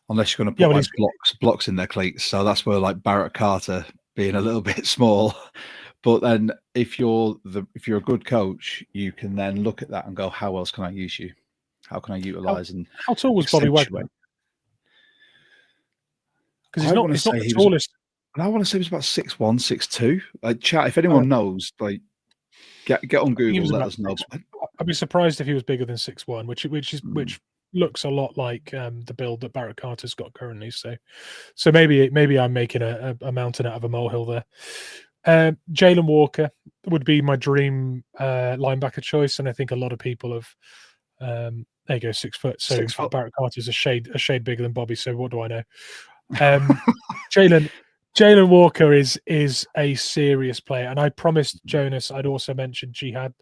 unless you're going to put blocks in their cleats. So that's where like Barrett Carter being a little bit small. But then if you're a good coach, you can then look at that and go, how else can I use you? How can I utilize? And how tall was Bobby Wagner? Because he's not the tallest. I want to say he was about 6'1", 6'2". Like, chat, if anyone knows, like, get on Google, let us know. I'd be surprised if he was bigger than 6'1", which looks a lot like the build that Barrett Carter's got currently. So maybe I'm making a mountain out of a molehill there. Jalen Walker would be my dream linebacker choice, and I think a lot of people have. There you go, 6 foot. So Barrett Carter's a shade bigger than Bobby. So what do I know? Jalen Walker is a serious player, and I promised Jonas I'd also mention Jihad.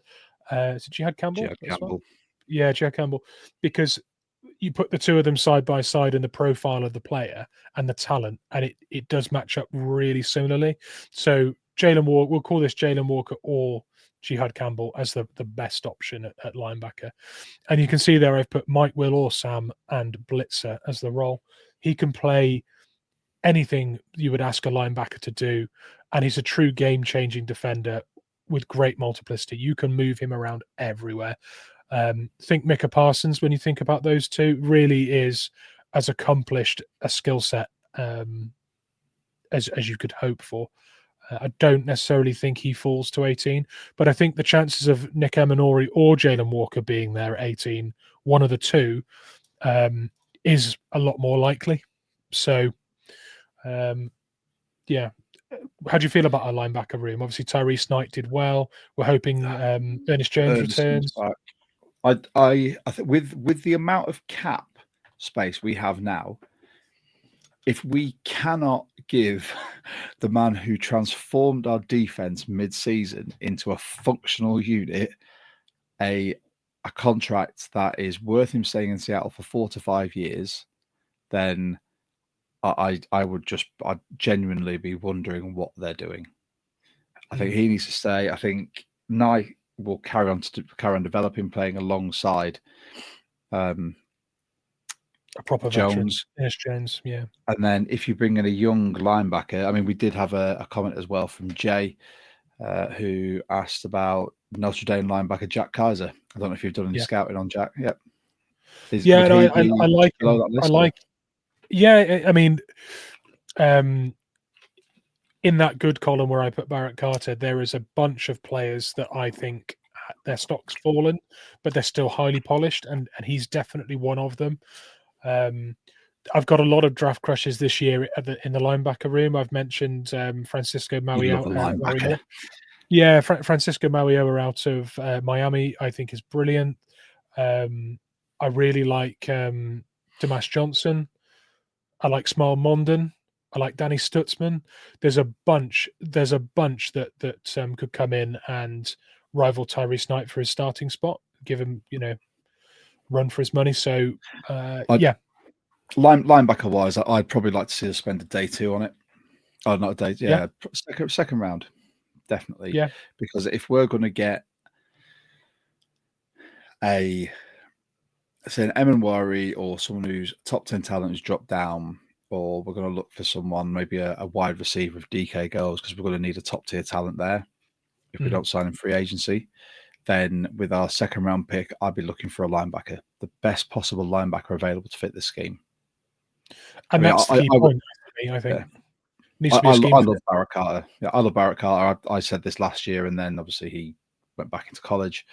Is it Jihad Campbell? Jihad Campbell. Well? Yeah, Jihad Campbell, because you put the two of them side by side in the profile of the player and the talent, and it does match up really similarly. So Jalen Walker, we'll call this Jalen Walker or Jihad Campbell as the best option at linebacker. And you can see there I've put Mike, Will, or Sam and Blitzer as the role. He can play anything you would ask a linebacker to do, and he's a true game-changing defender with great multiplicity. You can move him around everywhere. Think Micah Parsons when you think about those two. Really is as accomplished a skill set as you could hope for. I don't necessarily think he falls to 18, but I think the chances of Nick Emanori or Jalen Walker being there at 18, one of the two, is a lot more likely. So, yeah. How do you feel about our linebacker room? Obviously, Tyrese Knight did well. We're hoping Ernest Jones returns. I think with the amount of cap space we have now, if we cannot give the man who transformed our defense mid-season into a functional unit a contract that is worth him staying in Seattle for 4 to 5 years, then I'd genuinely be wondering what they're doing. I think he needs to stay. I think Knight will carry on developing, playing alongside a proper Jones. Yes, Jones, yeah. And then if you bring in a young linebacker, I mean, we did have a comment as well from Jay, who asked about Notre Dame linebacker Jack Kaiser. I don't know if you've done any scouting on Jack. Yep. I like him. I like. Yeah, I mean, in that good column where I put Barrett Carter, there is a bunch of players that I think their stock's fallen, but they're still highly polished, and he's definitely one of them. I've got a lot of draft crushes this year in the linebacker room. I've mentioned Francisco You Mario. love a linebacker. Yeah, Francisco Mario out of Miami, I think is brilliant. I really like Damas Johnson. I like Smile Mondon. I like Danny Stutzman. There's a bunch that could come in and rival Tyrese Knight for his starting spot. Give him, run for his money. So, yeah. Linebacker wise, I'd probably like to see us spend a day 2 on it. Oh, not a day. Yeah, second round, definitely. Yeah. Because if we're going to get say an Emanwari or someone who's top 10 talent who's dropped down, or we're going to look for someone, maybe a wide receiver if DK goes, because we're going to need a top tier talent there. If we don't sign in free agency, then with our second round pick, I'd be looking for a linebacker, the best possible linebacker available to fit this scheme. And that's the key point for me, I think. Yeah. I love Barrett Carter. Yeah, I love Barrett Carter. I said this last year, and then obviously he went back into college.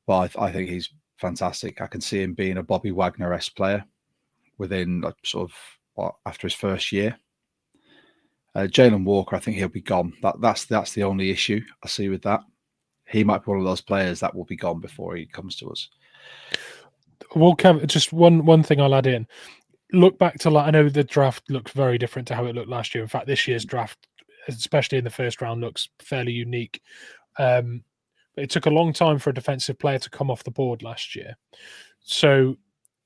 But I think he's fantastic. I can see him being a Bobby Wagner-esque player within after his first year. Jalen Walker, I think he'll be gone. That's the only issue I see with that. He might be one of those players that will be gone before he comes to us. Well, just one thing I'll add in. Look back to, I know the draft looks very different to how it looked last year. In fact, this year's draft, especially in the first round, looks fairly unique. But it took a long time for a defensive player to come off the board last year. So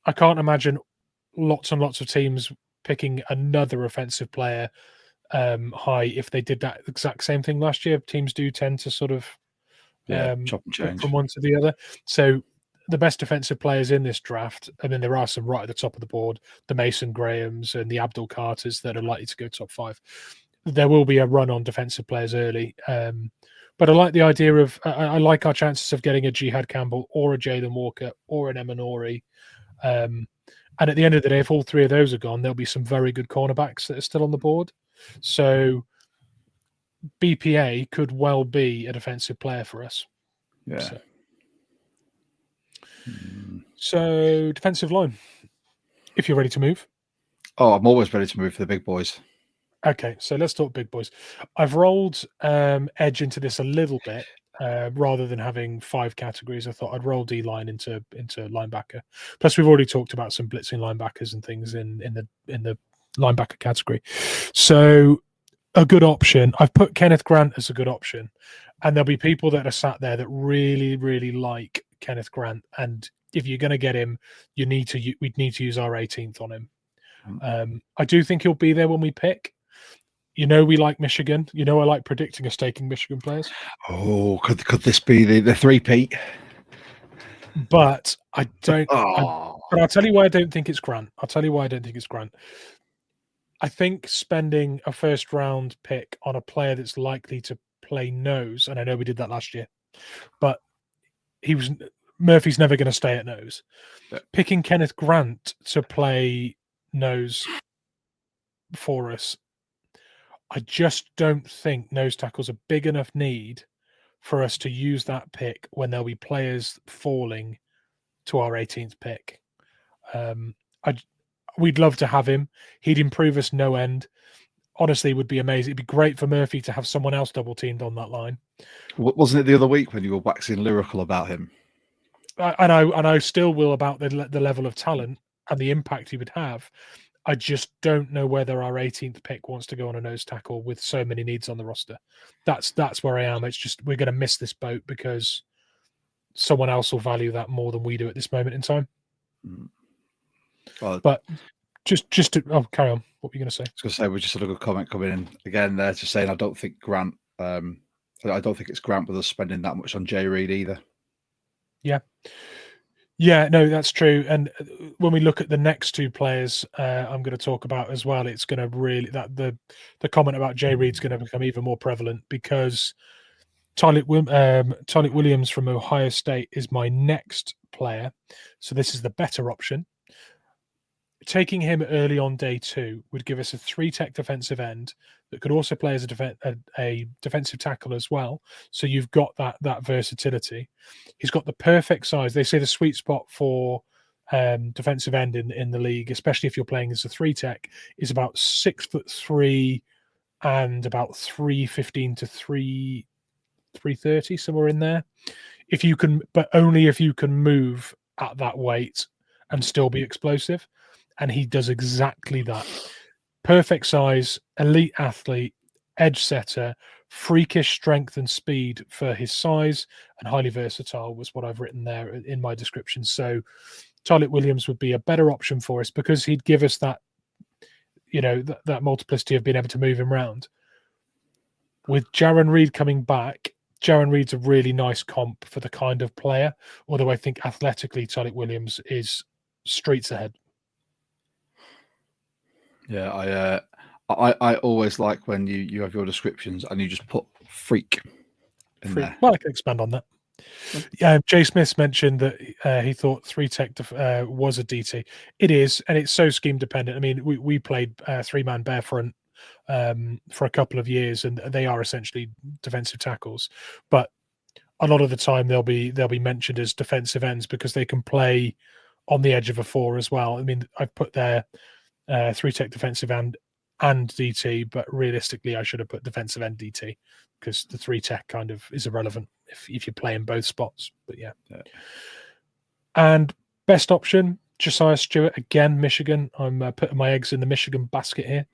I can't imagine lots and lots of teams picking another offensive player high if they did that exact same thing last year. Teams do tend to sort of chop and change from one to the other. So the best defensive players in this draft, I mean, there are some right at the top of the board, the Mason Grahams and the Abdul Carters that are likely to go top 5. There will be a run on defensive players early. But I like the idea of, I like our chances of getting a Jihad Campbell or a Jalen Walker or an Emanori. And at the end of the day, if all 3 of those are gone, there'll be some very good cornerbacks that are still on the board. So BPA could well be a defensive player for us. Yeah. So defensive line, if you're ready to move. Oh, I'm always ready to move for the big boys. Okay, so let's talk big boys. I've rolled edge into this a little bit. Rather than having 5 categories, I thought I'd roll D-line into linebacker. Plus, we've already talked about some blitzing linebackers and things in the linebacker category. So a good option. I've put Kenneth Grant as a good option, and there'll be people that are sat there that really, really like Kenneth Grant. And if you're going to get him, we'd need to use our 18th on him. I do think he'll be there when we pick. We like Michigan. I like predicting a staking Michigan players. Oh, could this be the three-peat? But I don't. But I'll tell you why I don't think it's Grant. I think spending a first-round pick on a player that's likely to play nose, and I know we did that last year, but Murphy's never going to stay at nose. Yeah. Picking Kenneth Grant to play nose for us, I just don't think nose tackle's a big enough need for us to use that pick when there'll be players falling to our 18th pick. We'd love to have him. He'd improve us no end. Honestly, it would be amazing. It'd be great for Murphy to have someone else double teamed on that line. Wasn't it the other week when you were waxing lyrical about him? I still will about the level of talent and the impact he would have. I just don't know whether our 18th pick wants to go on a nose tackle with so many needs on the roster. That's where I am. It's just we're going to miss this boat because someone else will value that more than we do at this moment in time. Well, but just to carry on. What were you going to say? I was going to say we just had a good comment coming in again there, just saying I don't think Grant. I don't think it's Grant with us spending that much on Jay Reed either. Yeah, no, that's true. And when we look at the next 2 players I'm going to talk about as well, it's going to really the comment about Jay Reed's going to become even more prevalent because Tyler Williams from Ohio State is my next player. So this is the better option. taking him early on day 2 would give us a 3-tech defensive end that could also play as a defensive tackle as well. So you've got that versatility. He's got the perfect size. They say the sweet spot for defensive end in the league, especially if you're playing as a 3-tech, is about 6'3" and about 315 to 330, somewhere in there. If you can, but only if you can move at that weight and still be explosive. And he does exactly that. Perfect size, elite athlete, edge setter, freakish strength and speed for his size, and highly versatile was what I've written there in my description. So Tyler Williams would be a better option for us because he'd give us that, that multiplicity of being able to move him around. With Jaron Reed coming back, Jaron Reed's a really nice comp for the kind of player, although I think athletically Tyler Williams is streets ahead. Yeah, I always like when you have your descriptions and you just put freak in there. Well, I can expand on that. Yeah, Jay Smith mentioned that he thought 3-tech was a DT. It is, and it's so scheme dependent. I mean, we played 3-man bear front for a couple of years, and they are essentially defensive tackles. But a lot of the time, they'll be mentioned as defensive ends because they can play on the edge of a 4 as well. I mean, I've put there 3-tech defensive end and DT, but realistically, I should have put defensive end DT because the 3-tech kind of is irrelevant if you play in both spots. But yeah. And best option, Josiah Stewart, again, Michigan. I'm putting my eggs in the Michigan basket here.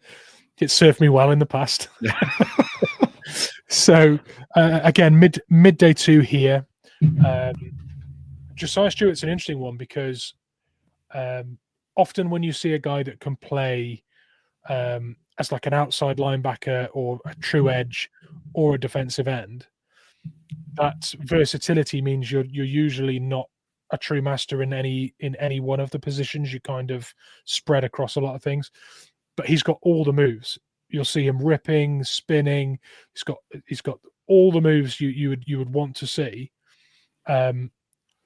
It served me well in the past. So again, midday 2 here. Josiah Stewart's an interesting one because often when you see a guy that can play as like an outside linebacker or a true edge or a defensive end, that versatility means you're usually not a true master in any one of the positions. You kind of spread across a lot of things, but he's got all the moves. You'll see him ripping, spinning. He's got all the moves you would want to see, and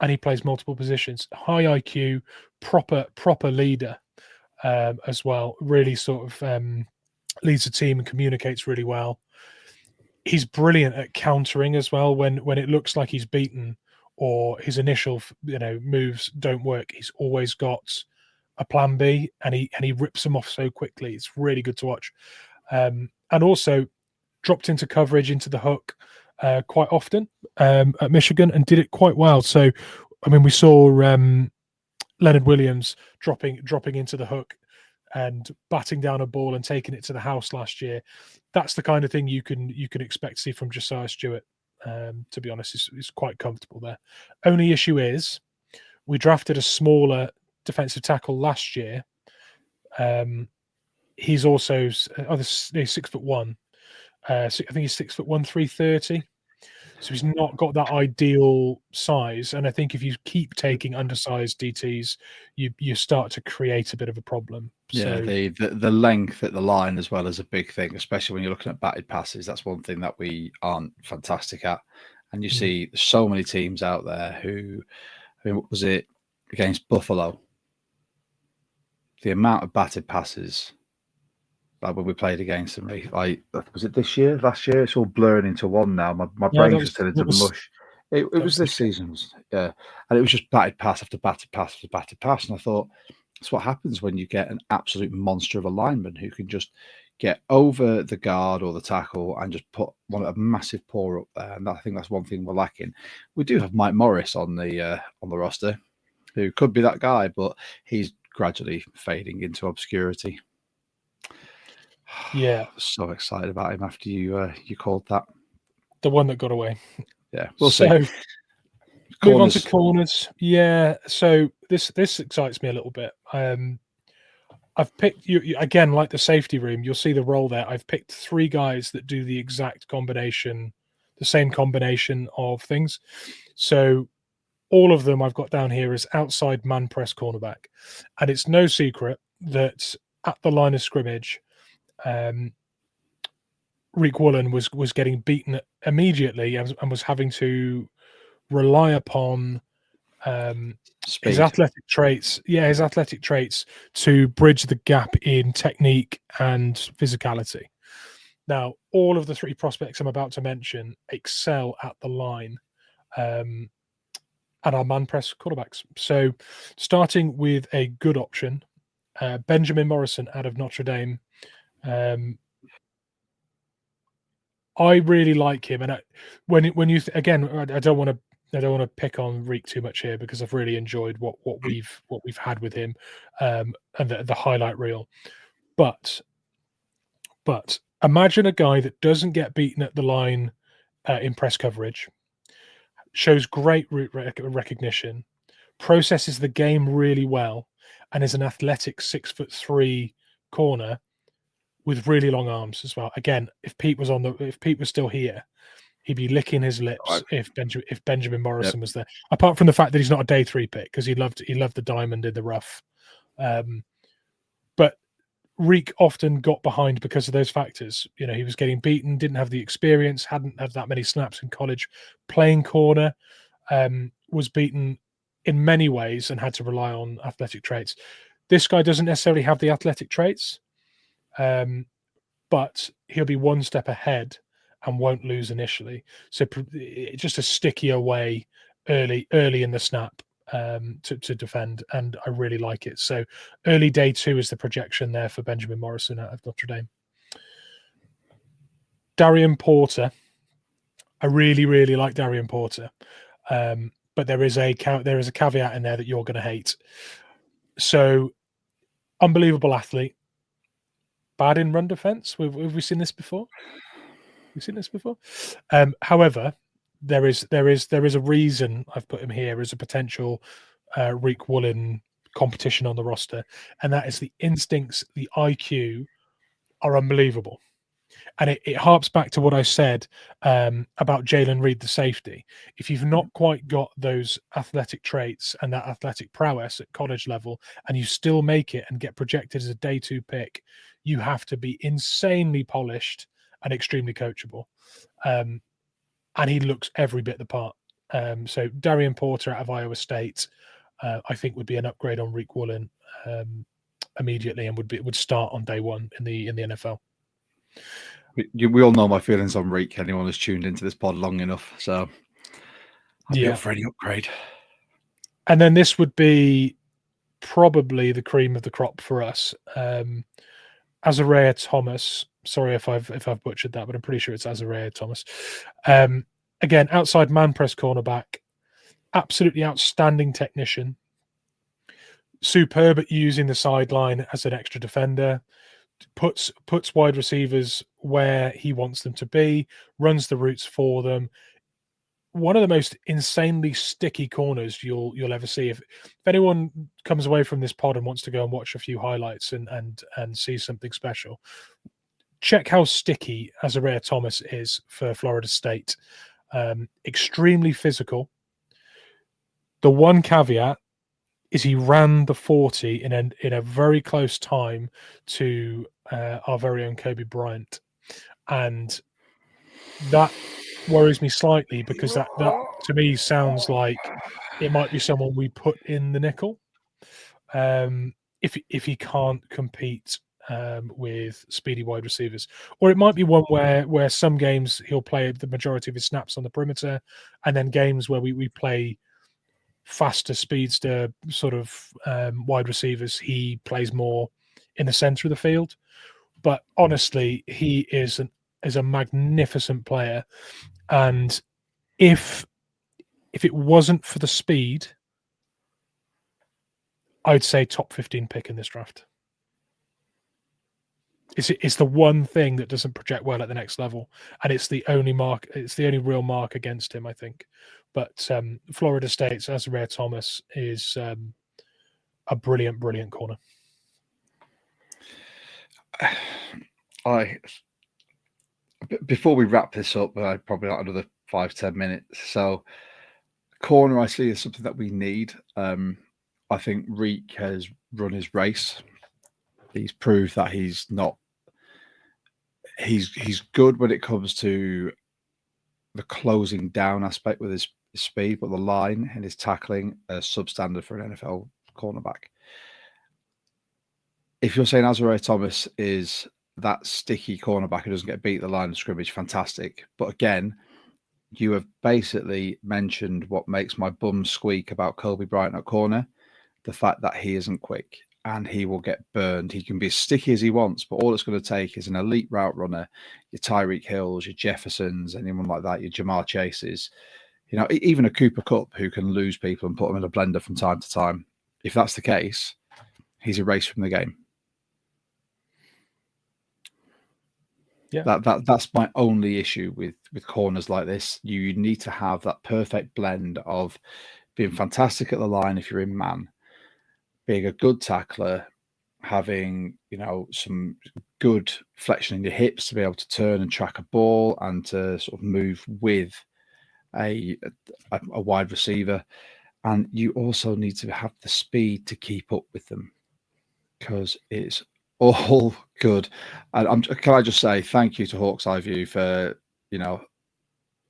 he plays multiple positions. High IQ, proper leader as well. Really sort of leads the team and communicates really well. He's brilliant at countering as well when it looks like he's beaten or his initial moves don't work. He's always got a plan B, and he rips them off so quickly. It's really good to watch. And also dropped into coverage into the hook quite often at Michigan and did it quite well. So, I mean, we saw Leonard Williams dropping into the hook and batting down a ball and taking it to the house last year. That's the kind of thing you can expect to see from Josiah Stewart. To be honest, is quite comfortable there. Only issue is we drafted a smaller defensive tackle last year. He's also he's 6'1". I think he's 6'1", 330. So he's not got that ideal size. And I think if you keep taking undersized DTs, you start to create a bit of a problem. Yeah, so, the length at the line as well is a big thing, especially when you're looking at batted passes. That's one thing that we aren't fantastic at. And you see so many teams out there who, I mean, what was it against Buffalo? The amount of batted passes, like when we played against them, like was it this year, last year? It's all blurring into one now. My brain's just turned into mush. It was this season's, yeah, and it was just batted pass after batted pass after batted pass, and I thought that's what happens when you get an absolute monster of a lineman who can just get over the guard or the tackle and just put a massive paw up there. And I think that's one thing we're lacking. We do have Mike Morris on the roster, who could be that guy, but he's gradually fading into obscurity. Yeah, so excited about him after you called that. The one that got away. Yeah, we'll see. Move on to corners. Yeah, so this excites me a little bit. I've picked you again, like the safety room. You'll see the role there. I've picked 3 guys that do the exact combination, the same combination of things. So all of them I've got down here as outside man press cornerback, and it's no secret that at the line of scrimmage, Reek Woolen was getting beaten immediately and was having to rely upon His athletic traits to bridge the gap in technique and physicality. Now, all of the three prospects I'm about to mention excel at the line and are man press quarterbacks. So, starting with a good option, Benjamin Morrison out of Notre Dame. I really like him, and when you again, I don't want to pick on Reek too much here because I've really enjoyed what we've had with him, and the highlight reel. But imagine a guy that doesn't get beaten at the line in press coverage, shows great route recognition, processes the game really well, and is an athletic 6'3" corner with really long arms as well. Again, if Pete was still here, he'd be licking his lips if Benjamin Morrison was there. Apart from the fact that he's not a day 3 pick because he loved the diamond in the rough. But Reek often got behind because of those factors. You know, he was getting beaten, didn't have the experience, hadn't had that many snaps in college, playing corner, was beaten in many ways and had to rely on athletic traits. This guy doesn't necessarily have the athletic traits, but he'll be one step ahead and won't lose initially. So just a stickier way early in the snap to defend, and I really like it. So early day 2 is the projection there for Benjamin Morrison out of Notre Dame. Darian Porter, I really, really like Darian Porter, but there is a caveat in there that you're going to hate. So unbelievable athlete, bad in run defense. Have we seen this before? We've seen this before. However, there is a reason I've put him here as a potential Reek Woolen competition on the roster, and that is the instincts, the IQ are unbelievable. And it harps back to what I said about Jalen Reed, the safety. If you've not quite got those athletic traits and that athletic prowess at college level, and you still make it and get projected as a day 2 pick, you have to be insanely polished and extremely coachable. And he looks every bit the part. So Darian Porter out of Iowa State, I think would be an upgrade on Reek Woolen immediately, and would start on day 1 in the NFL. We all know my feelings on Reek. Anyone who's tuned into this pod long enough, so I'll be up for any upgrade. And then this would be probably the cream of the crop for us. Azariah Thomas. Sorry if I've butchered that, but I'm pretty sure it's Azariah Thomas. Again, outside man press cornerback, absolutely outstanding technician, superb at using the sideline as an extra defender, puts wide receivers where he wants them to be, runs the routes for them. One of the most insanely sticky corners you'll ever see. If anyone comes away from this pod and wants to go and watch a few highlights and see something special, check how sticky Azariah Thomas is for Florida State. Extremely physical. The one caveat is he ran the 40 in a very close time to our very own Kobe Bryant, and that worries me slightly because that to me sounds like it might be someone we put in the nickel if he can't compete with speedy wide receivers, or it might be one where some games he'll play the majority of his snaps on the perimeter, and then games where we play faster speedster sort of wide receivers, he plays more in the center of the field. But honestly, he is a magnificent player, and if it wasn't for the speed, I'd say top 15 pick in this draft. It's the one thing that doesn't project well at the next level, and it's the only real mark against him, I think. But Florida State's Azariah Thomas is a brilliant corner. Before we wrap this up, I probably got another 5-10 minutes. So, corner I see is something that we need. I think Reek has run his race. He's proved that he's not. He's good when it comes to the closing down aspect with his speed, but the line and his tackling are substandard for an NFL cornerback. If you're saying Azariah Thomas is that sticky cornerback who doesn't get beat at the line of scrimmage, fantastic. But again, you have basically mentioned what makes my bum squeak about Kobe Bryant at corner, the fact that he isn't quick and he will get burned. He can be as sticky as he wants, but all it's going to take is an elite route runner, your Tyreek Hills, your Jeffersons, anyone like that, your Jamar Chases, even a Cooper Kupp who can lose people and put them in a blender from time to time. If that's the case, he's erased from the game. Yeah, that's my only issue with corners like this. You need to have that perfect blend of being fantastic at the line if you're in man, being a good tackler, having some good flexion in your hips to be able to turn and track a ball and to sort of move with a wide receiver, and you also need to have the speed to keep up with them because it's all good. And can I just say thank you to Hawk's Eye View for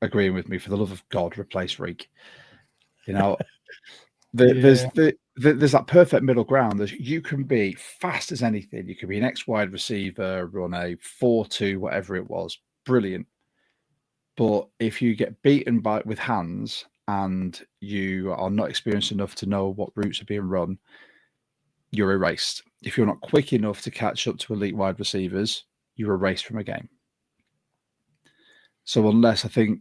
agreeing with me. For the love of God, replace Reek. There's that perfect middle ground. You can be fast as anything. You can be an ex-wide receiver, run a 4.2, whatever it was, brilliant. But if you get beaten with hands and you are not experienced enough to know what routes are being run, you're erased. If you're not quick enough to catch up to elite wide receivers, you're erased from a game. So unless, I think,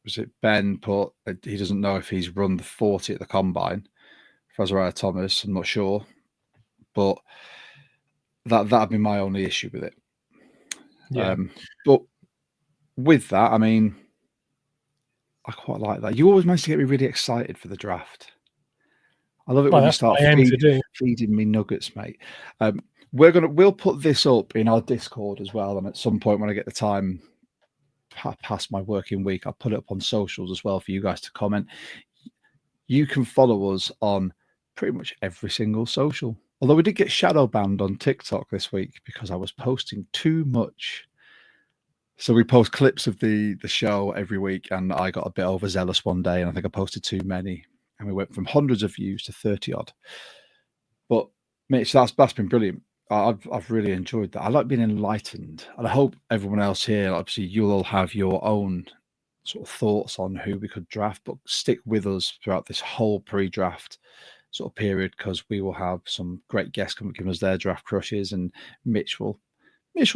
was it Ben put, he doesn't know if he's run the 40 at the combine for Azariah Thomas, I'm not sure. But that'd be my only issue with it. Yeah. But with that, I mean, I quite like that. You always manage to get me really excited for the draft. I love it when you start feeding me nuggets, mate. We'll put this up in our Discord as well, and at some point when I get the time past my working week, I'll put it up on socials as well for you guys to comment. You can follow us on pretty much every single social. Although we did get shadow banned on TikTok this week because I was posting too much. So we post clips of the show every week, and I got a bit overzealous one day, and I think I posted too many, and we went from hundreds of views to 30 odd. But Mitch, that's been brilliant. I've really enjoyed that. I like being enlightened, and I hope everyone else here, obviously, you'll all have your own sort of thoughts on who we could draft, but stick with us throughout this whole pre-draft sort of period because we will have some great guests giving us their draft crushes, and Mitch will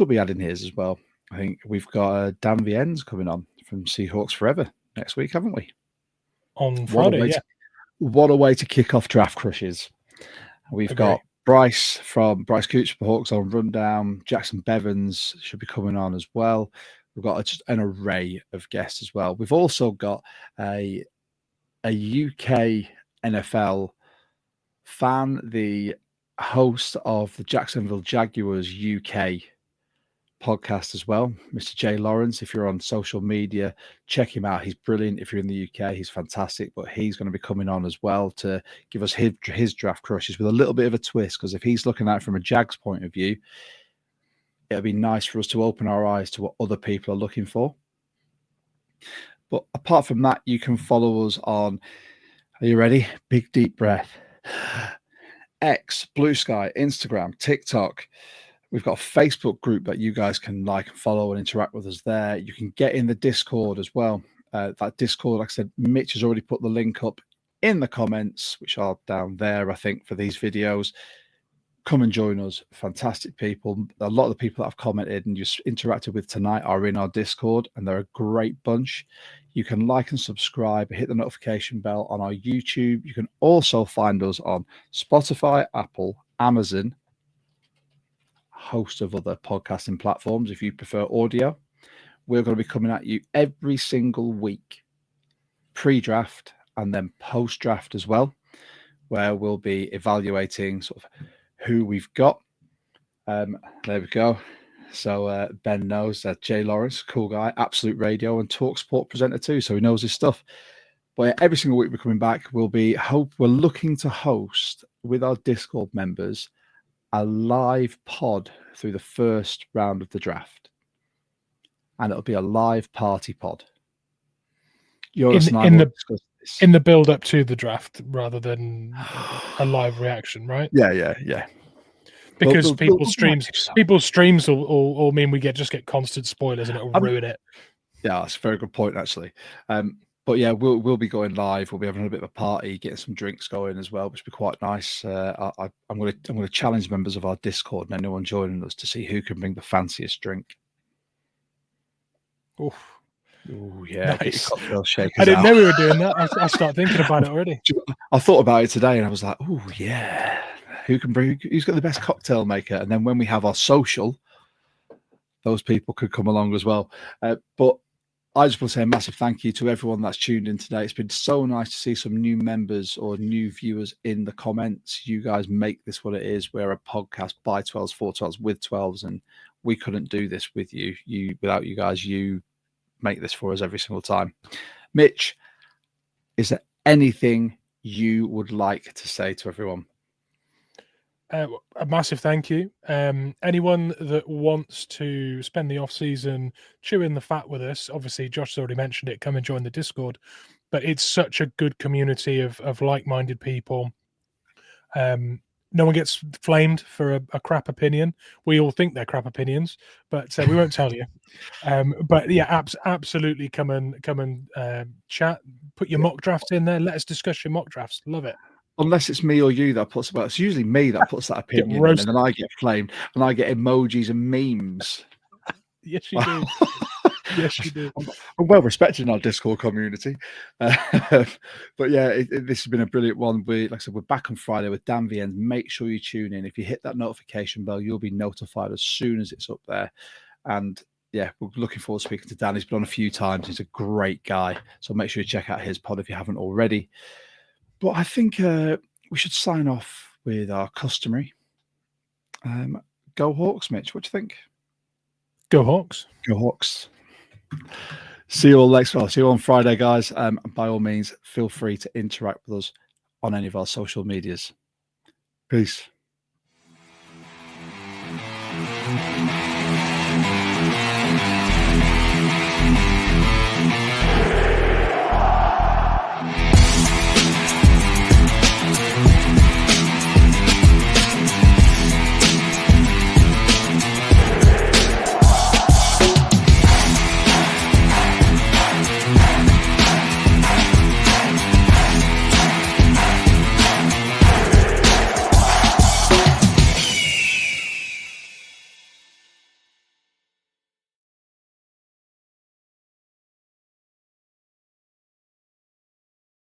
be adding his as well. I think we've got Dan Viennes coming on from Seahawks Forever next week, haven't we? On Friday, yeah. What a way to kick off draft crushes. We've got Bryce Cooch from Hawks on Rundown. Jackson Bevans should be coming on as well. We've got just an array of guests as well. We've also got a UK NFL fan, the host of the Jacksonville Jaguars UK podcast as well, Mr. Jay Lawrence. If you're on social media, check him out. He's brilliant. If you're in the UK, he's fantastic, but he's going to be coming on as well to give us his draft crushes with a little bit of a twist, because if he's looking at it from a Jags point of view, it'll be nice for us to open our eyes to what other people are looking for. But apart from that, you can follow us on, are you ready? Big deep breath. X, Blue Sky, Instagram, TikTok. We've got a Facebook group that you guys can like and follow and interact with us there. You can get in the Discord as well. That Discord, like I said, Mitch has already put the link up in the comments, which are down there, I think, for these videos. Come and join us. Fantastic people. A lot of the people that I've commented and just interacted with tonight are in our Discord, and they're a great bunch. You can like and subscribe, hit the notification bell on our YouTube. You can also find us on Spotify, Apple, Amazon, host of other podcasting platforms if you prefer audio. We're going to be coming at you every single week, pre-draft and then post-draft as well, where we'll be evaluating sort of who we've got. There we go. So Ben knows that Jay Lawrence, cool guy, Absolute Radio and Talk Sport presenter too, so he knows his stuff. But every single week we're coming back. We're looking to host with our Discord members a live pod through the first round of the draft, and it'll be a live party pod. Jonas and I in will the discuss this. in the build up to the draft rather than a live reaction, right? Yeah. Because We'll people's streams will mean we just get constant spoilers and it'll ruin it. Yeah, that's a very good point, actually. But yeah, we'll be going live. We'll be having a bit of a party, getting some drinks going as well, which will be quite nice. I'm going to challenge members of our Discord and anyone joining us to see who can bring the fanciest drink. Oof. Oh yeah, Nice. get your cocktail shakers. I didn't out. know we were doing that. I start thinking about it already. I thought about it today, and I was like, oh yeah, who's got the best cocktail maker? And then when we have our social, those people could come along as well. But I just want to say a massive thank you to everyone that's tuned in today. It's been so nice to see some new members or new viewers in the comments. You guys make this what it is. We're a podcast by 12s, for 12s, with 12s, and we couldn't do this with you. Without you guys. You make this for us every single time. Mitch, is there anything you would like to say to everyone? A massive thank you. Anyone that wants to spend the off season chewing the fat with us, obviously Josh's already mentioned it, come and join the Discord. But it's such a good community of like-minded people. No one gets flamed for a crap opinion. We all think they're crap opinions, but we won't tell you. But yeah, absolutely come and chat. Put your mock drafts in there. Let us discuss your mock drafts. Love it. Unless it's me or you that puts about, it's usually me that puts that opinion in, and then I get flamed and I get emojis and memes. Yes, you do. Yes, you do. I'm well respected in our Discord community. But yeah, this has been a brilliant one. Like I said, we're back on Friday with Dan VN. Make sure you tune in. If you hit that notification bell, you'll be notified as soon as it's up there. And yeah, we're looking forward to speaking to Dan. He's been on a few times. He's a great guy. So make sure you check out his pod if you haven't already. But I think we should sign off with our customary. Go Hawks, Mitch. What do you think? Go Hawks. Go Hawks. See you all next week. See you on Friday, guys. By all means, feel free to interact with us on any of our social medias. Peace.